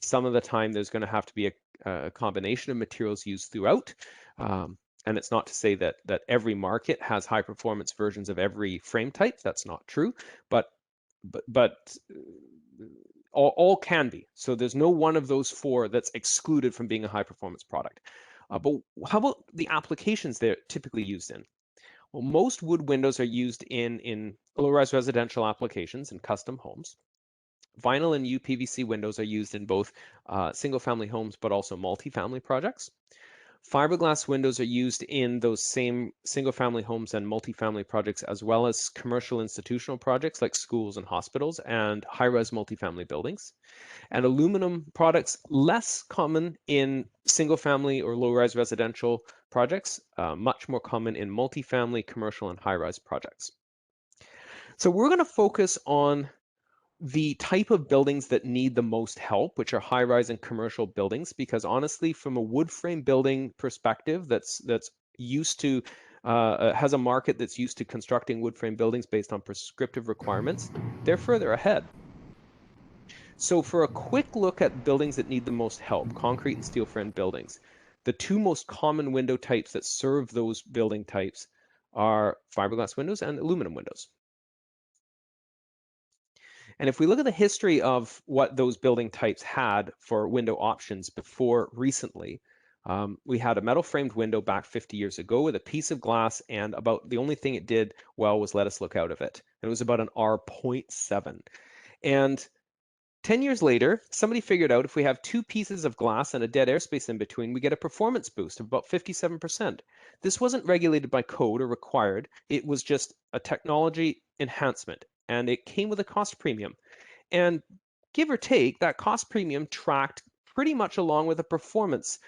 Some of the time there's going to have to be a combination of materials used throughout. And it's not to say that every market has high performance versions of every frame type. That's not true, but all can be. So there's no one of those 4 that's excluded from being a high performance product. But how about the applications they're typically used in? Well, most wood windows are used in low-rise residential applications and custom homes. Vinyl and UPVC windows are used in both single-family homes, but also multifamily projects. Fiberglass windows are used in those same single-family homes and multifamily projects, as well as commercial institutional projects like schools and hospitals and high-rise multifamily buildings. And aluminum products, less common in single-family or low-rise residential projects, much more common in multifamily, commercial, and high-rise projects. So we're going to focus on the type of buildings that need the most help, which are high-rise and commercial buildings, because honestly, from a wood frame building perspective, that's used to has a market that's used to constructing wood frame buildings based on prescriptive requirements, they're further ahead. So for a quick look at buildings that need the most help, concrete and steel frame buildings, the 2 most common window types that serve those building types are fiberglass windows and aluminum windows. And if we look at the history of what those building types had for window options before recently, we had a metal framed window back 50 years ago with a piece of glass, and about the only thing it did well was let us look out of it. And it was about an R.7. And 10 years later, somebody figured out if we have 2 pieces of glass and a dead airspace in between, we get a performance boost of about 57%. This wasn't regulated by code or required. It was just a technology enhancement, and it came with a cost premium. And give or take, that cost premium tracked pretty much along with a performance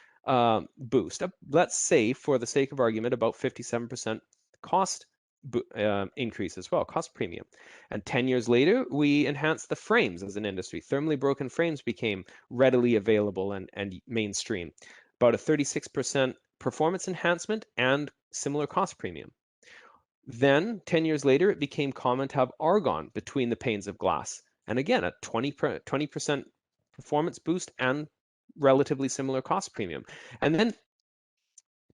boost. Let's say, for the sake of argument, about 57% cost increase as well, cost premium. And 10 years later, we enhanced the frames as an industry. Thermally broken frames became readily available and mainstream. About a 36% performance enhancement and similar cost premium. Then 10 years later, it became common to have argon between the panes of glass. And again, a 20% performance boost and relatively similar cost premium. And then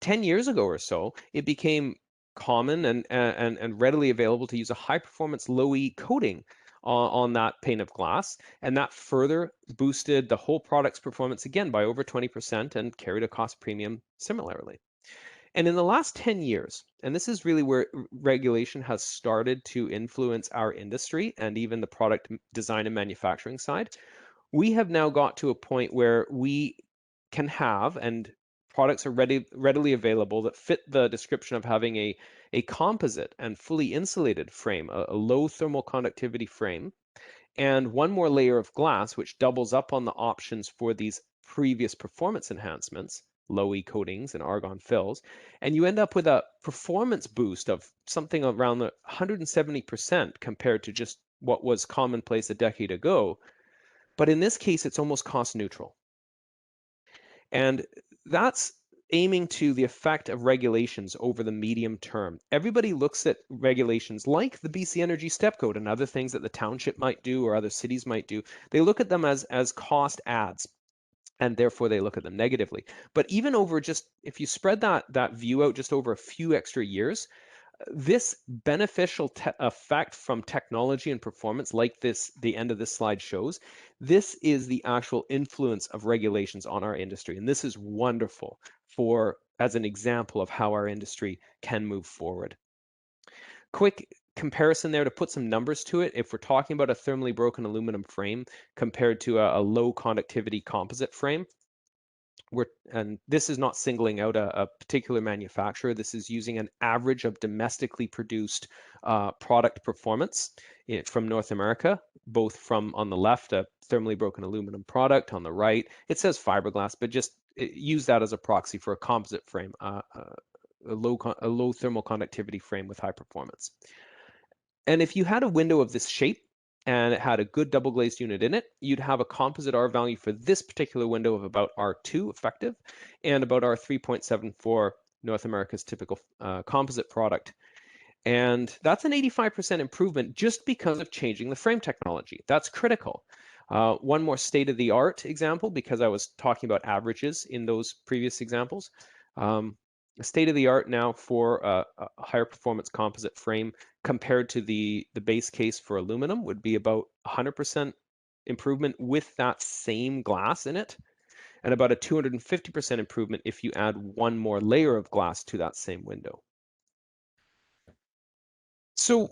10 years ago or so, it became common and readily available to use a high performance low E coating on that pane of glass, and that further boosted the whole product's performance again by over 20% and carried a cost premium similarly. And in the last 10 years, and this is really where regulation has started to influence our industry and even the product design and manufacturing side, we have now got to a point where we can have, and products are readily available that fit the description of having a composite and fully insulated frame, a low thermal conductivity frame, and one more layer of glass, which doubles up on the options for these previous performance enhancements, low E coatings and argon fills, and you end up with a performance boost of something around 170% compared to just what was commonplace a decade ago. But in this case, it's almost cost neutral. And that's aiming to the effect of regulations over the medium term. Everybody looks at regulations like the BC Energy Step Code and other things that the township might do or other cities might do. They look at them as cost adds, and therefore they look at them negatively. But even over just, if you spread that view out just over a few extra years, this beneficial effect from technology and performance, like the end of this slide shows, this is the actual influence of regulations on our industry. And this is wonderful as an example of how our industry can move forward. Quick comparison there to put some numbers to it. If we're talking about a thermally broken aluminum frame compared to a low conductivity composite frame, and this is not singling out a particular manufacturer. This is using an average of domestically produced product performance from North America, both from on the left, a thermally broken aluminum product, on the right, it says fiberglass, but just use that as a proxy for a composite frame, a low thermal conductivity frame with high performance. And if you had a window of this shape, and it had a good double glazed unit in it, you'd have a composite R value for this particular window of about R2 effective and about R3.74, North America's typical composite product. And that's an 85% improvement just because of changing the frame technology. That's critical. One more state-of-the-art example, because I was talking about averages in those previous examples. State-of-the-art now for a higher performance composite frame compared to the base case for aluminum would be about 100% improvement with that same glass in it, and about a 250% improvement if you add one more layer of glass to that same window. So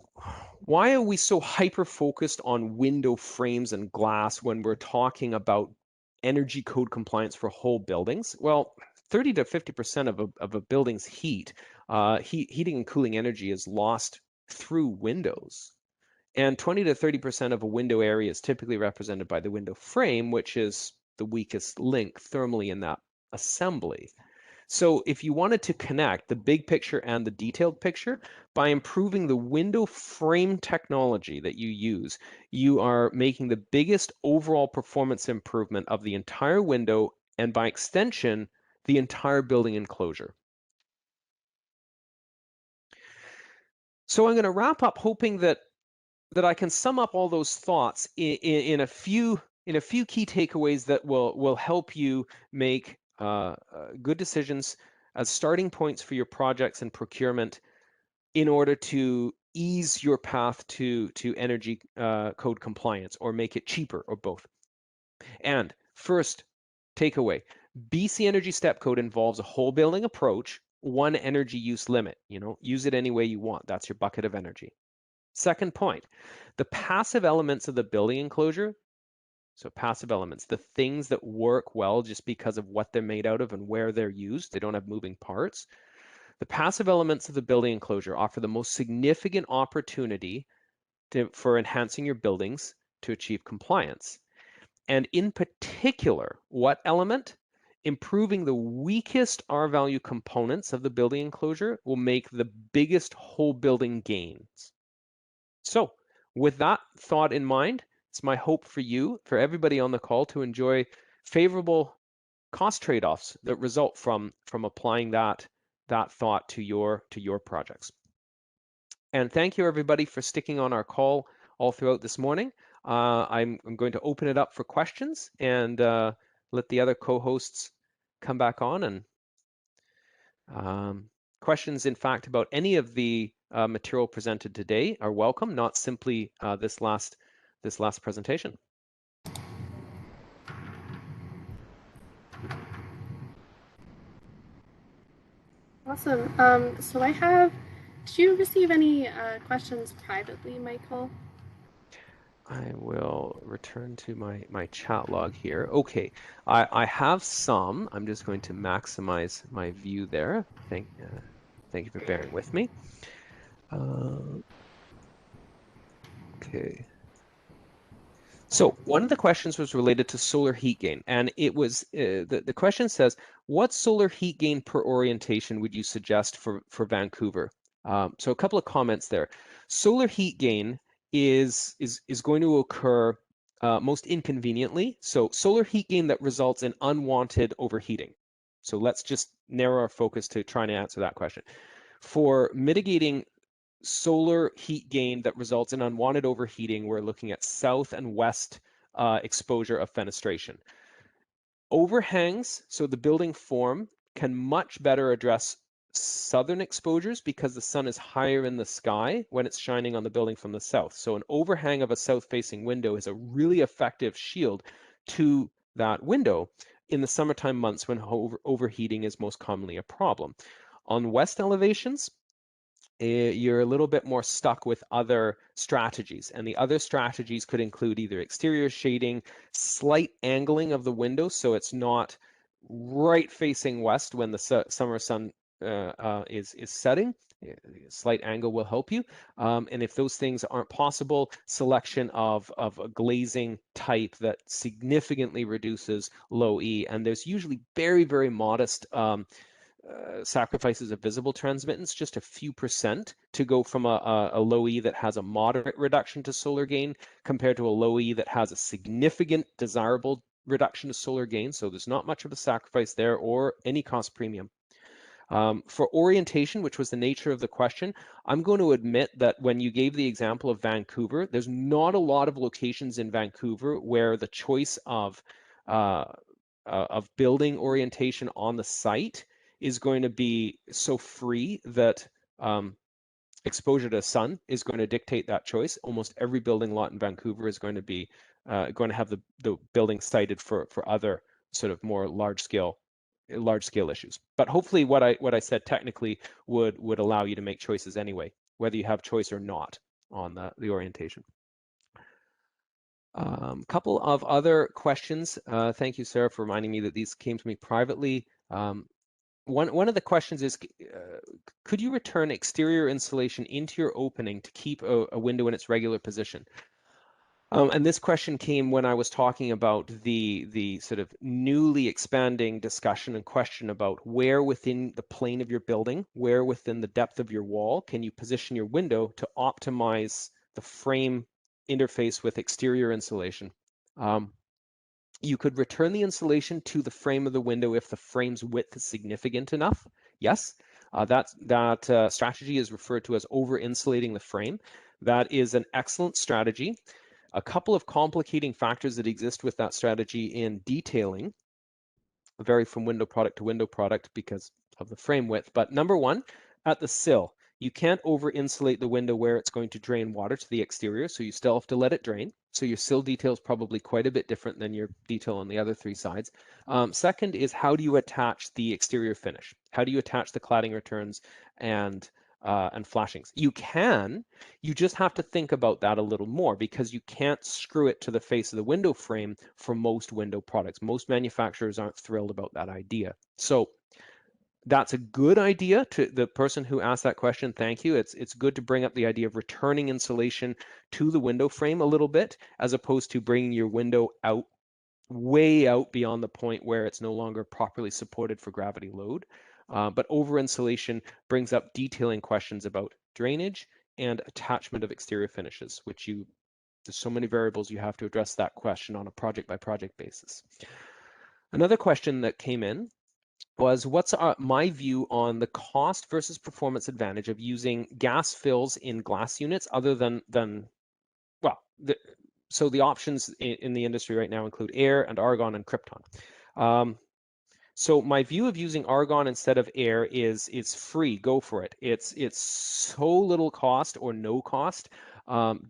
why are we so hyper-focused on window frames and glass when we're talking about energy code compliance for whole buildings? Well, 30 to 50% of a building's heating and cooling energy is lost through windows. And 20 to 30% of a window area is typically represented by the window frame, which is the weakest link thermally in that assembly. So if you wanted to connect the big picture and the detailed picture, by improving the window frame technology that you use, you are making the biggest overall performance improvement of the entire window, and by extension, the entire building enclosure. So I'm going to wrap up hoping that I can sum up all those thoughts in a few key takeaways that will help you make good decisions as starting points for your projects and procurement in order to ease your path to energy code compliance or make it cheaper, or both. And first takeaway, BC Energy Step Code involves a whole building approach, one energy use limit. Use it any way you want. That's your bucket of energy. Second point, the passive elements of the building enclosure, so passive elements, the things that work well just because of what they're made out of and where they're used, they don't have moving parts. The passive elements of the building enclosure offer the most significant opportunity for enhancing your buildings to achieve compliance. And in particular, what element? Improving the weakest R value components of the building enclosure will make the biggest whole building gains. So with that thought in mind, it's my hope for you, for everybody on the call, to enjoy favorable cost trade-offs that result from applying that thought to your projects. And thank you everybody for sticking on our call all throughout this morning. I'm going to open it up for questions and let the other co-hosts come back on. And questions, in fact, about any of the material presented today are welcome, not simply this last presentation. Awesome. So did you receive any questions privately, Michael? I will return to my chat log here. Okay, I have some. I'm just going to maximize my view there. Thank you for bearing with me. Okay. So one of the questions was related to solar heat gain, and it was the question says, what solar heat gain per orientation would you suggest for Vancouver? So a couple of comments there. Solar heat gain is going to occur most inconveniently. So solar heat gain that results in unwanted overheating. So let's just narrow our focus to trying to answer that question. For mitigating solar heat gain that results in unwanted overheating, we're looking at south and west exposure of fenestration. Overhangs, so the building form, can much better address southern exposures because the sun is higher in the sky when it's shining on the building from the south. So an overhang of a south-facing window is a really effective shield to that window in the summertime months when overheating is most commonly a problem. On west elevations, you're a little bit more stuck with other strategies. And the other strategies could include either exterior shading, slight angling of the window so it's not right facing west when the summer sun is setting. A slight angle will help you. And if those things aren't possible, selection of a glazing type that significantly reduces low E. And there's usually very, very modest sacrifices of visible transmittance, just a few percent, to go from a low E that has a moderate reduction to solar gain compared to a low E that has a significant desirable reduction to solar gain. So there's not much of a sacrifice there or any cost premium. For orientation, which was the nature of the question, I'm going to admit that when you gave the example of Vancouver, there's not a lot of locations in Vancouver where the choice of building orientation on the site is going to be so free that exposure to sun is going to dictate that choice. Almost every building lot in Vancouver is going to be going to have the building sited for other sort of more large scale issues. But hopefully what I said technically would allow you to make choices anyway, whether you have choice or not on the orientation. Couple of other questions. Thank you, Sarah, for reminding me that these came to me privately. One of the questions is, could you return exterior insulation into your opening to keep a window in its regular position? And this question came when I was talking about the sort of newly expanding discussion and question about where within the plane of your building, where within the depth of your wall can you position your window to optimize the frame interface with exterior insulation. You could return the insulation to the frame of the window if the frame's width is significant enough. Yes, that strategy is referred to as over-insulating the frame. That is an excellent strategy. A couple of complicating factors that exist with that strategy in detailing vary from window product to window product because of the frame width. But number one, at the sill, you can't over-insulate the window where it's going to drain water to the exterior, so you still have to let it drain. So your sill detail is probably quite a bit different than your detail on the other three sides. Second is, how do you attach the exterior finish? How do you attach the cladding returns and flashings? You just have to think about that a little more because you can't screw it to the face of the window frame for most window products. Most manufacturers aren't thrilled about that idea. So that's a good idea to the person who asked that question. Thank you. It's good to bring up the idea of returning insulation to the window frame a little bit, as opposed to bringing your window out way out beyond the point where it's no longer properly supported for gravity load. But over insulation brings up detailing questions about drainage and attachment of exterior finishes, which there's so many variables you have to address that question on a project by project basis. Another question that came in was, what's my view on the cost versus performance advantage of using gas fills in glass units other than well, so the options in the industry right now include air and argon and krypton. So my view of using argon instead of air is free. Go for it. It's so little cost or no cost.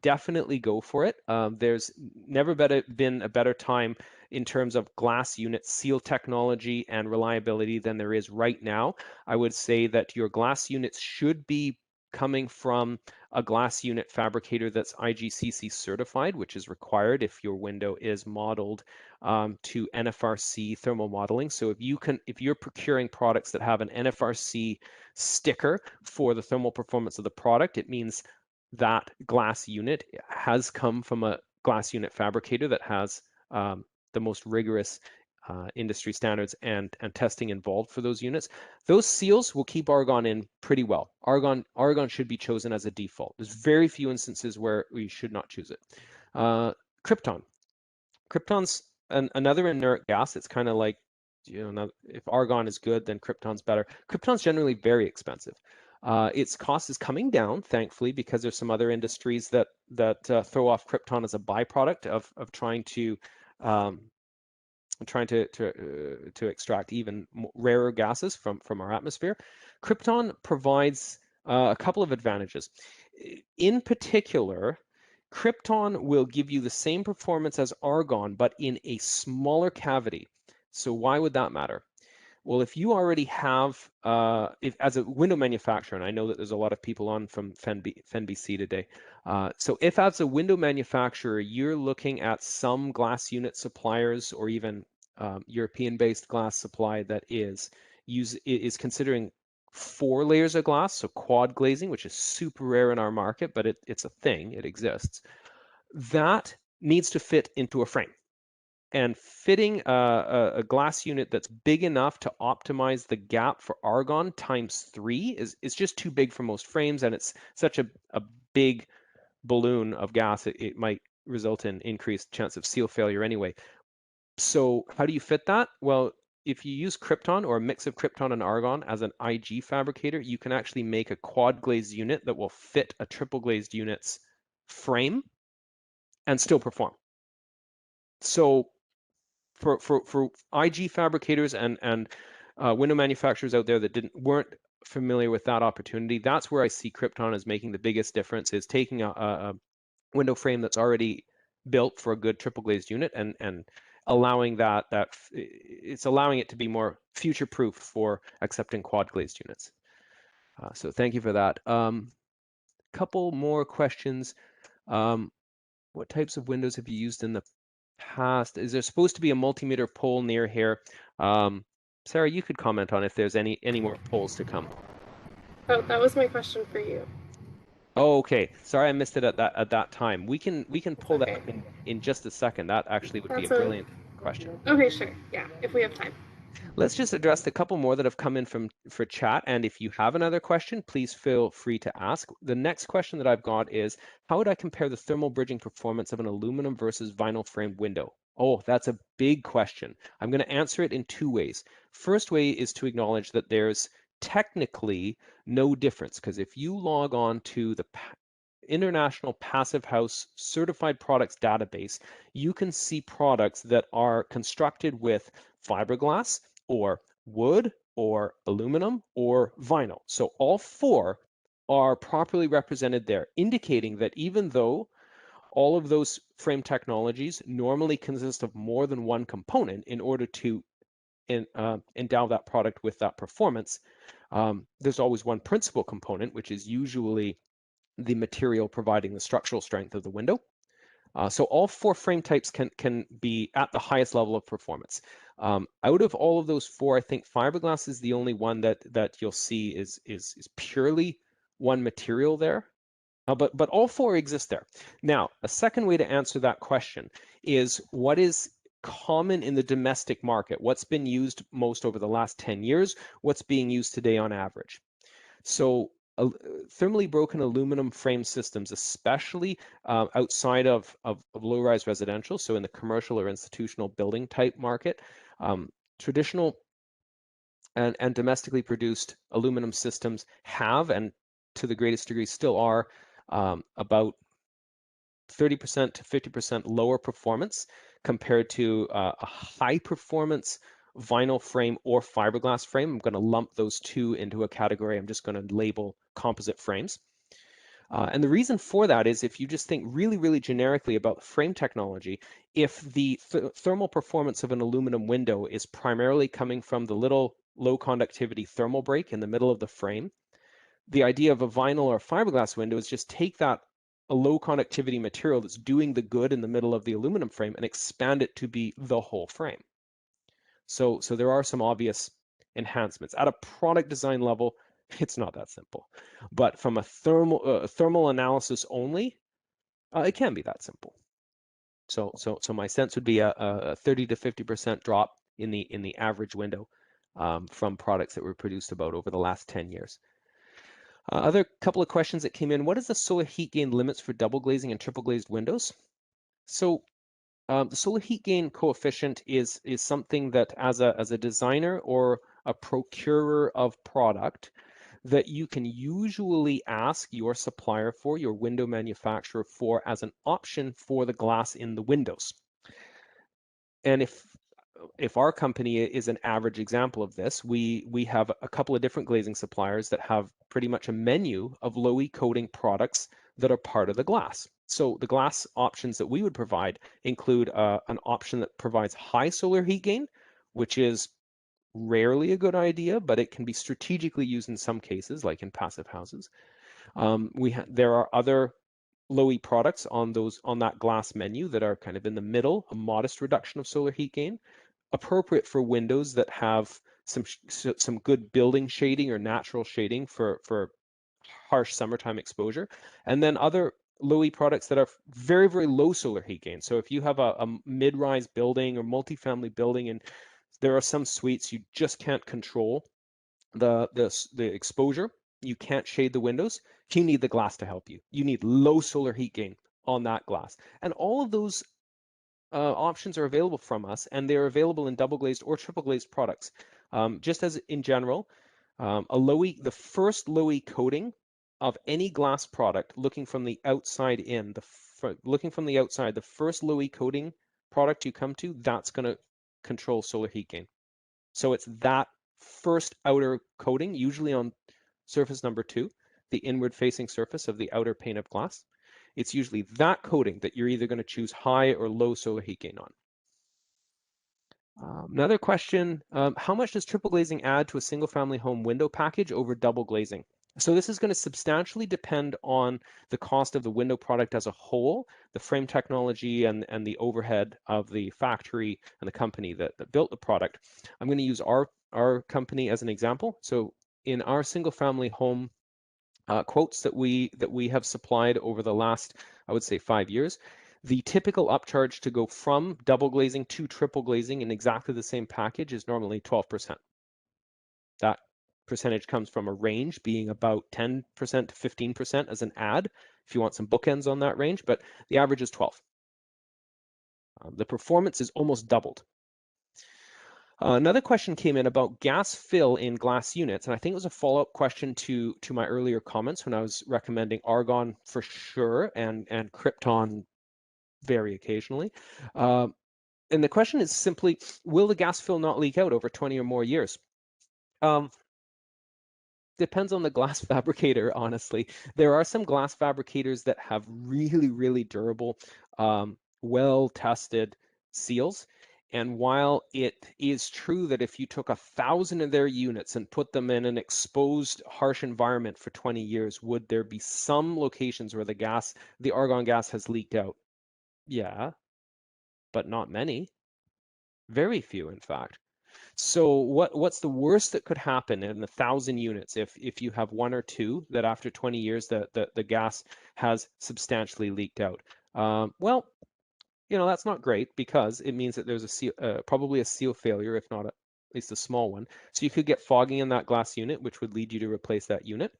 Definitely go for it. There's never been a better time in terms of glass unit seal technology and reliability than there is right now. I would say that your glass units should be coming from a glass unit fabricator that's IGCC certified, which is required if your window is modeled to NFRC thermal modeling. So if you're procuring products that have an NFRC sticker for the thermal performance of the product, it means that glass unit has come from a glass unit fabricator that has the most rigorous industry standards and testing involved for those units. Those seals will keep argon in pretty well. Argon should be chosen as a default. There's very few instances where we should not choose it. Krypton. Krypton's another inert gas. It's kind of like, if argon is good, then krypton's better. Krypton's generally very expensive. Its cost is coming down, thankfully, because there's some other industries that throw off krypton as a byproduct of trying to extract even rarer gases from our atmosphere. Krypton provides a couple of advantages. In particular, krypton will give you the same performance as argon, but in a smaller cavity. So why would that matter? Well, if you already have, if as a window manufacturer, and I know that there's a lot of people on from FenBC today, so if as a window manufacturer, you're looking at some glass unit suppliers or even European-based glass supply that is considering 4 layers of glass, so quad glazing, which is super rare in our market, but it's a thing, it exists. That needs to fit into a frame. And fitting a glass unit that's big enough to optimize the gap for argon ×3 is just too big for most frames, and it's such a big balloon of gas, it might result in increased chance of seal failure anyway. So how do you fit that? Well, if you use krypton or a mix of krypton and argon as an IG fabricator, you can actually make a quad glazed unit that will fit a triple glazed unit's frame and still perform. So for IG fabricators and window manufacturers out there that weren't familiar with that opportunity, that's where I see krypton as making the biggest difference, is taking a window frame that's already built for a good triple glazed unit and allowing it's allowing it to be more future proof for accepting quad glazed units. So thank you for that. Couple more questions. What types of windows have you used in the past? Is there supposed to be a multimeter pole near here? Sarah, you could comment on if there's any more polls to come. Oh, that was my question for you. Oh, okay. Sorry, I missed it at that time. We can pull that Okay. up in just a second. That actually would be a That's brilliant question. Okay, sure. Yeah, if we have time. Let's just address the couple more that have come in for chat. And if you have another question, please feel free to ask. The next question that I've got is, how would I compare the thermal bridging performance of an aluminum versus vinyl framed window? Oh, that's a big question. I'm going to answer it in 2 ways. First way is to acknowledge that there's technically no difference, because if you log on to the International Passive House Certified Products Database, you can see products that are constructed with fiberglass or wood or aluminum or vinyl. So all 4 are properly represented there, indicating that even though all of those frame technologies normally consist of more than one component in order to endow that product with that performance, there's always one principal component, which is usually the material providing the structural strength of the window. So all 4 frame types can be at the highest level of performance. Out of all of those 4, I think fiberglass is the only one that you'll see is purely one material there. But all 4 exist there. Now, a second way to answer that question is, what is common in the domestic market? What's been used most over the last 10 years? What's being used today on average? So thermally broken aluminum frame systems, especially outside of low-rise residential, so in the commercial or institutional building type market, traditional and domestically produced aluminum systems have, and to the greatest degree still are, about 30% to 50% lower performance compared to a high performance vinyl frame or fiberglass frame. I'm going to lump those 2 into a category. I'm just going to label composite frames. And the reason for that is, if you just think really, really generically about frame technology, if the thermal performance of an aluminum window is primarily coming from the little low conductivity thermal break in the middle of the frame, the idea of a vinyl or fiberglass window is just take that a low conductivity material that's doing the good in the middle of the aluminum frame and expand it to be the whole frame. So there are some obvious enhancements. At a product design level, it's not that simple. But from a thermal analysis only, it can be that simple. So my sense would be a 30 to 50% drop in the average window from products that were produced about over the last 10 years. Other couple of questions that came in. What is the solar heat gain limits for double glazing and triple glazed windows? So the solar heat gain coefficient is something that as a designer or a procurer of product that you can usually ask your supplier for, your window manufacturer for, as an option for the glass in the windows. And if our company is an average example of this, we have a couple of different glazing suppliers that have pretty much a menu of low-E coating products that are part of the glass. So the glass options that we would provide include an option that provides high solar heat gain, which is rarely a good idea, but it can be strategically used in some cases, like in passive houses. There are other low-E products on that glass menu that are kind of in the middle, a modest reduction of solar heat gain, appropriate for windows that have some good building shading or natural shading for harsh summertime exposure, and then other low-E products that are very, very low solar heat gain. So if you have a mid-rise building or multifamily building, and there are some suites you just can't control the exposure, you can't shade the windows, you need the glass to help you. You need low solar heat gain on that glass. And all of those options are available from us, and they're available in double glazed or triple glazed products. Just as in general, the first low-E coating of any glass product, looking from the outside in, the first low-E coating product you come to, that's going to control solar heat gain. So it's that first outer coating, usually on surface number 2, the inward facing surface of the outer pane of glass. It's usually that coating that you're either going to choose high or low solar heat gain on. Another question, how much does triple glazing add to a single family home window package over double glazing? So this is going to substantially depend on the cost of the window product as a whole, the frame technology and the overhead of the factory and the company that built the product. I'm going to use our company as an example. So in our single family home quotes that we have supplied over the last, I would say, 5 years, the typical upcharge to go from double glazing to triple glazing in exactly the same package is normally 12%. That percentage comes from a range being about 10% to 15% as an add, if you want some bookends on that range, but the average is 12. The performance is almost doubled. Another question came in about gas fill in glass units, and I think it was a follow-up question to my earlier comments when I was recommending argon for sure and krypton very occasionally. And the question is simply, will the gas fill not leak out over 20 or more years? Depends on the glass fabricator, honestly. There are some glass fabricators that have really, really durable, well-tested seals. And while it is true that if you took 1,000 of their units and put them in an exposed, harsh environment for 20 years, would there be some locations where the argon gas has leaked out? Yeah, but not many. Very few, in fact. So what's the worst that could happen in 1,000 units if you have one or two that after 20 years the gas has substantially leaked out? Well, that's not great because it means that there's probably a seal failure, if not at least a small one. So you could get fogging in that glass unit, which would lead you to replace that unit.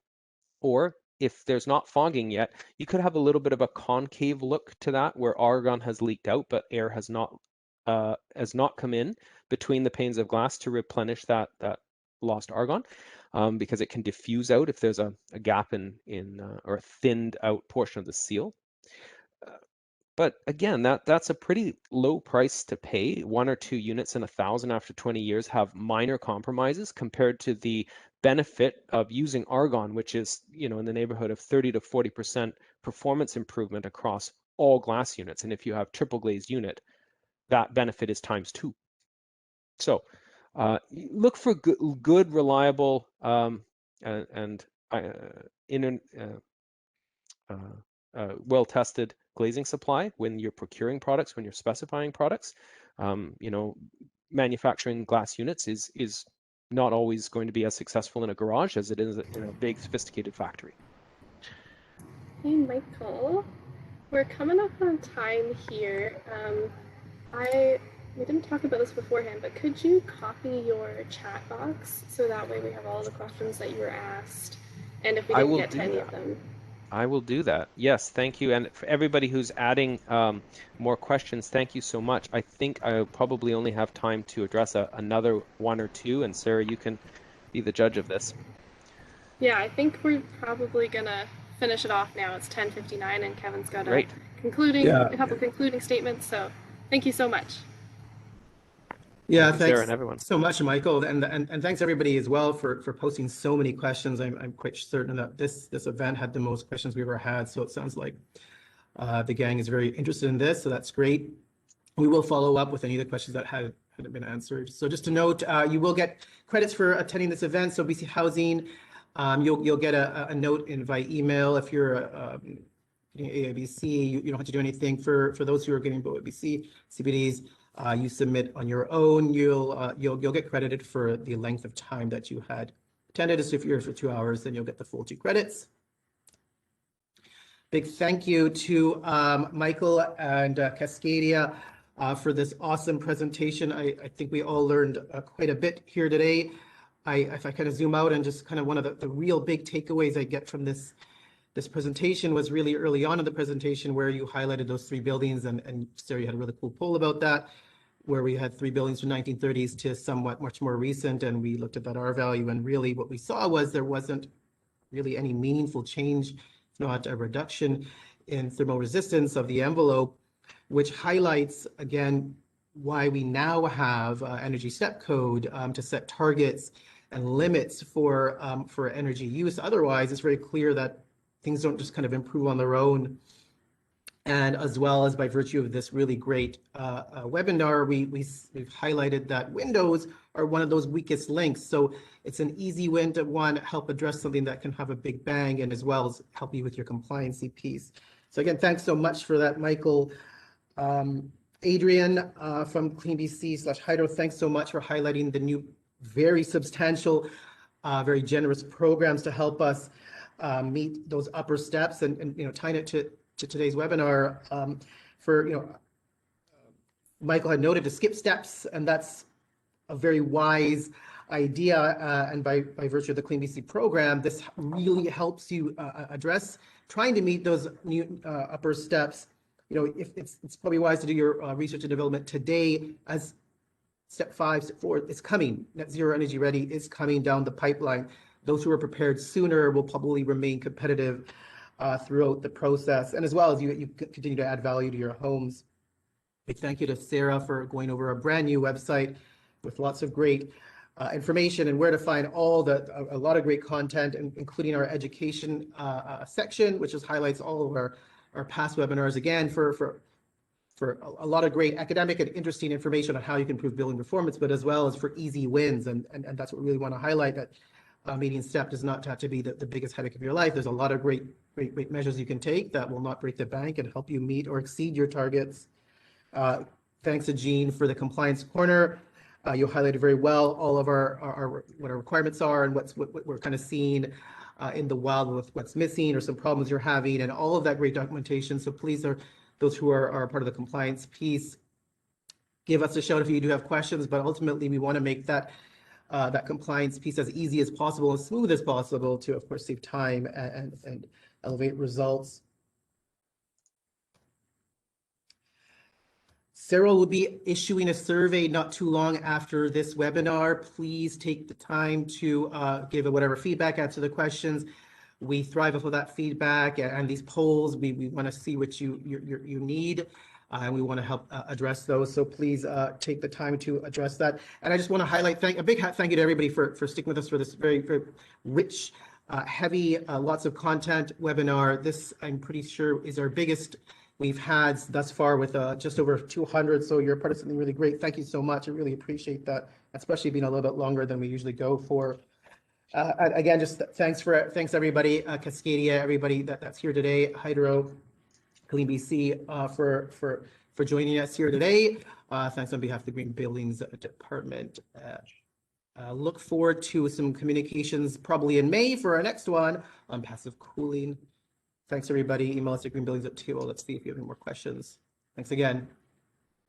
Or if there's not fogging yet, you could have a little bit of a concave look to that where argon has leaked out, but air has not come in between the panes of glass to replenish that lost argon, because it can diffuse out if there's a gap in or a thinned out portion of the seal. But again, that's a pretty low price to pay. 1 or 2 units in 1,000 after 20 years have minor compromises compared to the benefit of using argon, which is in the neighborhood of 30 to 40% performance improvement across all glass units. And if you have triple glazed unit, that benefit is times 2. So look for good, reliable, well-tested glazing supply when you're procuring products, when you're specifying products. Manufacturing glass units is not always going to be as successful in a garage as it is in a big, sophisticated factory. Hey, Michael. We're coming up on time here. We didn't talk about this beforehand, but could you copy your chat box so that way we have all the questions that you were asked, and if we didn't get to any of them? I will do that. Yes, thank you. And for everybody who's adding more questions, thank you so much. I think I'll probably only have time to address another 1 or 2, and Sarah, you can be the judge of this. Yeah, I think we're probably gonna finish it off now. It's 10:59, and Kevin's got a couple concluding statements. So, thank you so much. Yeah, thanks Sarah and everyone. So much, Michael, and thanks everybody as well for posting so many questions. I'm quite certain that this event had the most questions we've ever had. So it sounds like the gang is very interested in this. So that's great. We will follow up with any of the questions that hadn't been answered. So just to note, you will get credits for attending this event. So BC Housing, you'll get a note via email if you're getting AIBC. You don't have to do anything. For those who are getting BC CBDs, you submit on your own. You'll get credited for the length of time that you had attended. So if you're here for 2 hours, then you'll get the full 2 credits. Big thank you to Michael and Cascadia for this awesome presentation. I think we all learned quite a bit here today. If I kind of zoom out and just kind of one of the real big takeaways I get from this presentation was really early on in the presentation where you highlighted those 3 buildings, and Sarah, you had a really cool poll about that, where we had 3 buildings from 1930s to somewhat much more recent, and we looked at that R value, and really what we saw was there wasn't really any meaningful change, not a reduction in thermal resistance of the envelope, which highlights again why we now have energy step code to set targets and limits for energy use. Otherwise, it's very clear that things don't just kind of improve on their own. And as well as by virtue of this really great webinar, we've highlighted that windows are one of those weakest links. So it's an easy win to help address something that can have a big bang, and as well as help you with your compliancy piece. So again, thanks so much for that, Michael. Adrian from CleanBC/Hydro, thanks so much for highlighting the new, very substantial, very generous programs to help us meet those upper steps, and tying it to today's webinar. Michael had noted to skip steps, and that's a very wise idea, and by virtue of the CleanBC program, this really helps you address trying to meet those new upper steps. If it's probably wise to do your research and development today, as step 5, step 4 is coming. Net zero energy ready is coming down the pipeline. Those who are prepared sooner will probably remain competitive throughout the process, and as well as you continue to add value to your homes. Big thank you to Sarah for going over a brand new website with lots of great information and where to find a lot of great content, including our education section, which just highlights all of our past webinars, again, for a lot of great academic and interesting information on how you can improve building performance, but as well as for easy wins. And that's what we really want to highlight, that meeting step does not have to be the biggest headache of your life. There's a lot of great measures you can take that will not break the bank and help you meet or exceed your targets. Thanks to Jean for the compliance corner. You highlighted very well all of what our requirements are and what we're kind of seeing in the wild with what's missing or some problems you're having, and all of that great documentation. So please, those who are part of the compliance piece, give us a shout if you do have questions, but ultimately we want to make that compliance piece as easy as possible and smooth as possible to, of course, save time and elevate results. Sarah will be issuing a survey not too long after this webinar. Please take the time to give whatever feedback, answer the questions. We thrive off of that feedback and these polls. We want to see what you need, and we want to help address those. So please take the time to address that. And I just want to highlight a big thank you to everybody for sticking with us for this very, very rich, heavy, lots of content webinar. This, I'm pretty sure, is our biggest we've had thus far, with just over 200. So you're part of something really great. Thank you so much. I really appreciate that, especially being a little bit longer than we usually go for. Again, just thanks everybody, Cascadia, everybody that's here today, Hydro, CleanBC, for joining us here today. Thanks on behalf of the Green Buildings Department. Look forward to some communications probably in May for our next one on passive cooling. Thanks everybody. Email us at greenbuildings@TO. Let's see if you have any more questions. Thanks again.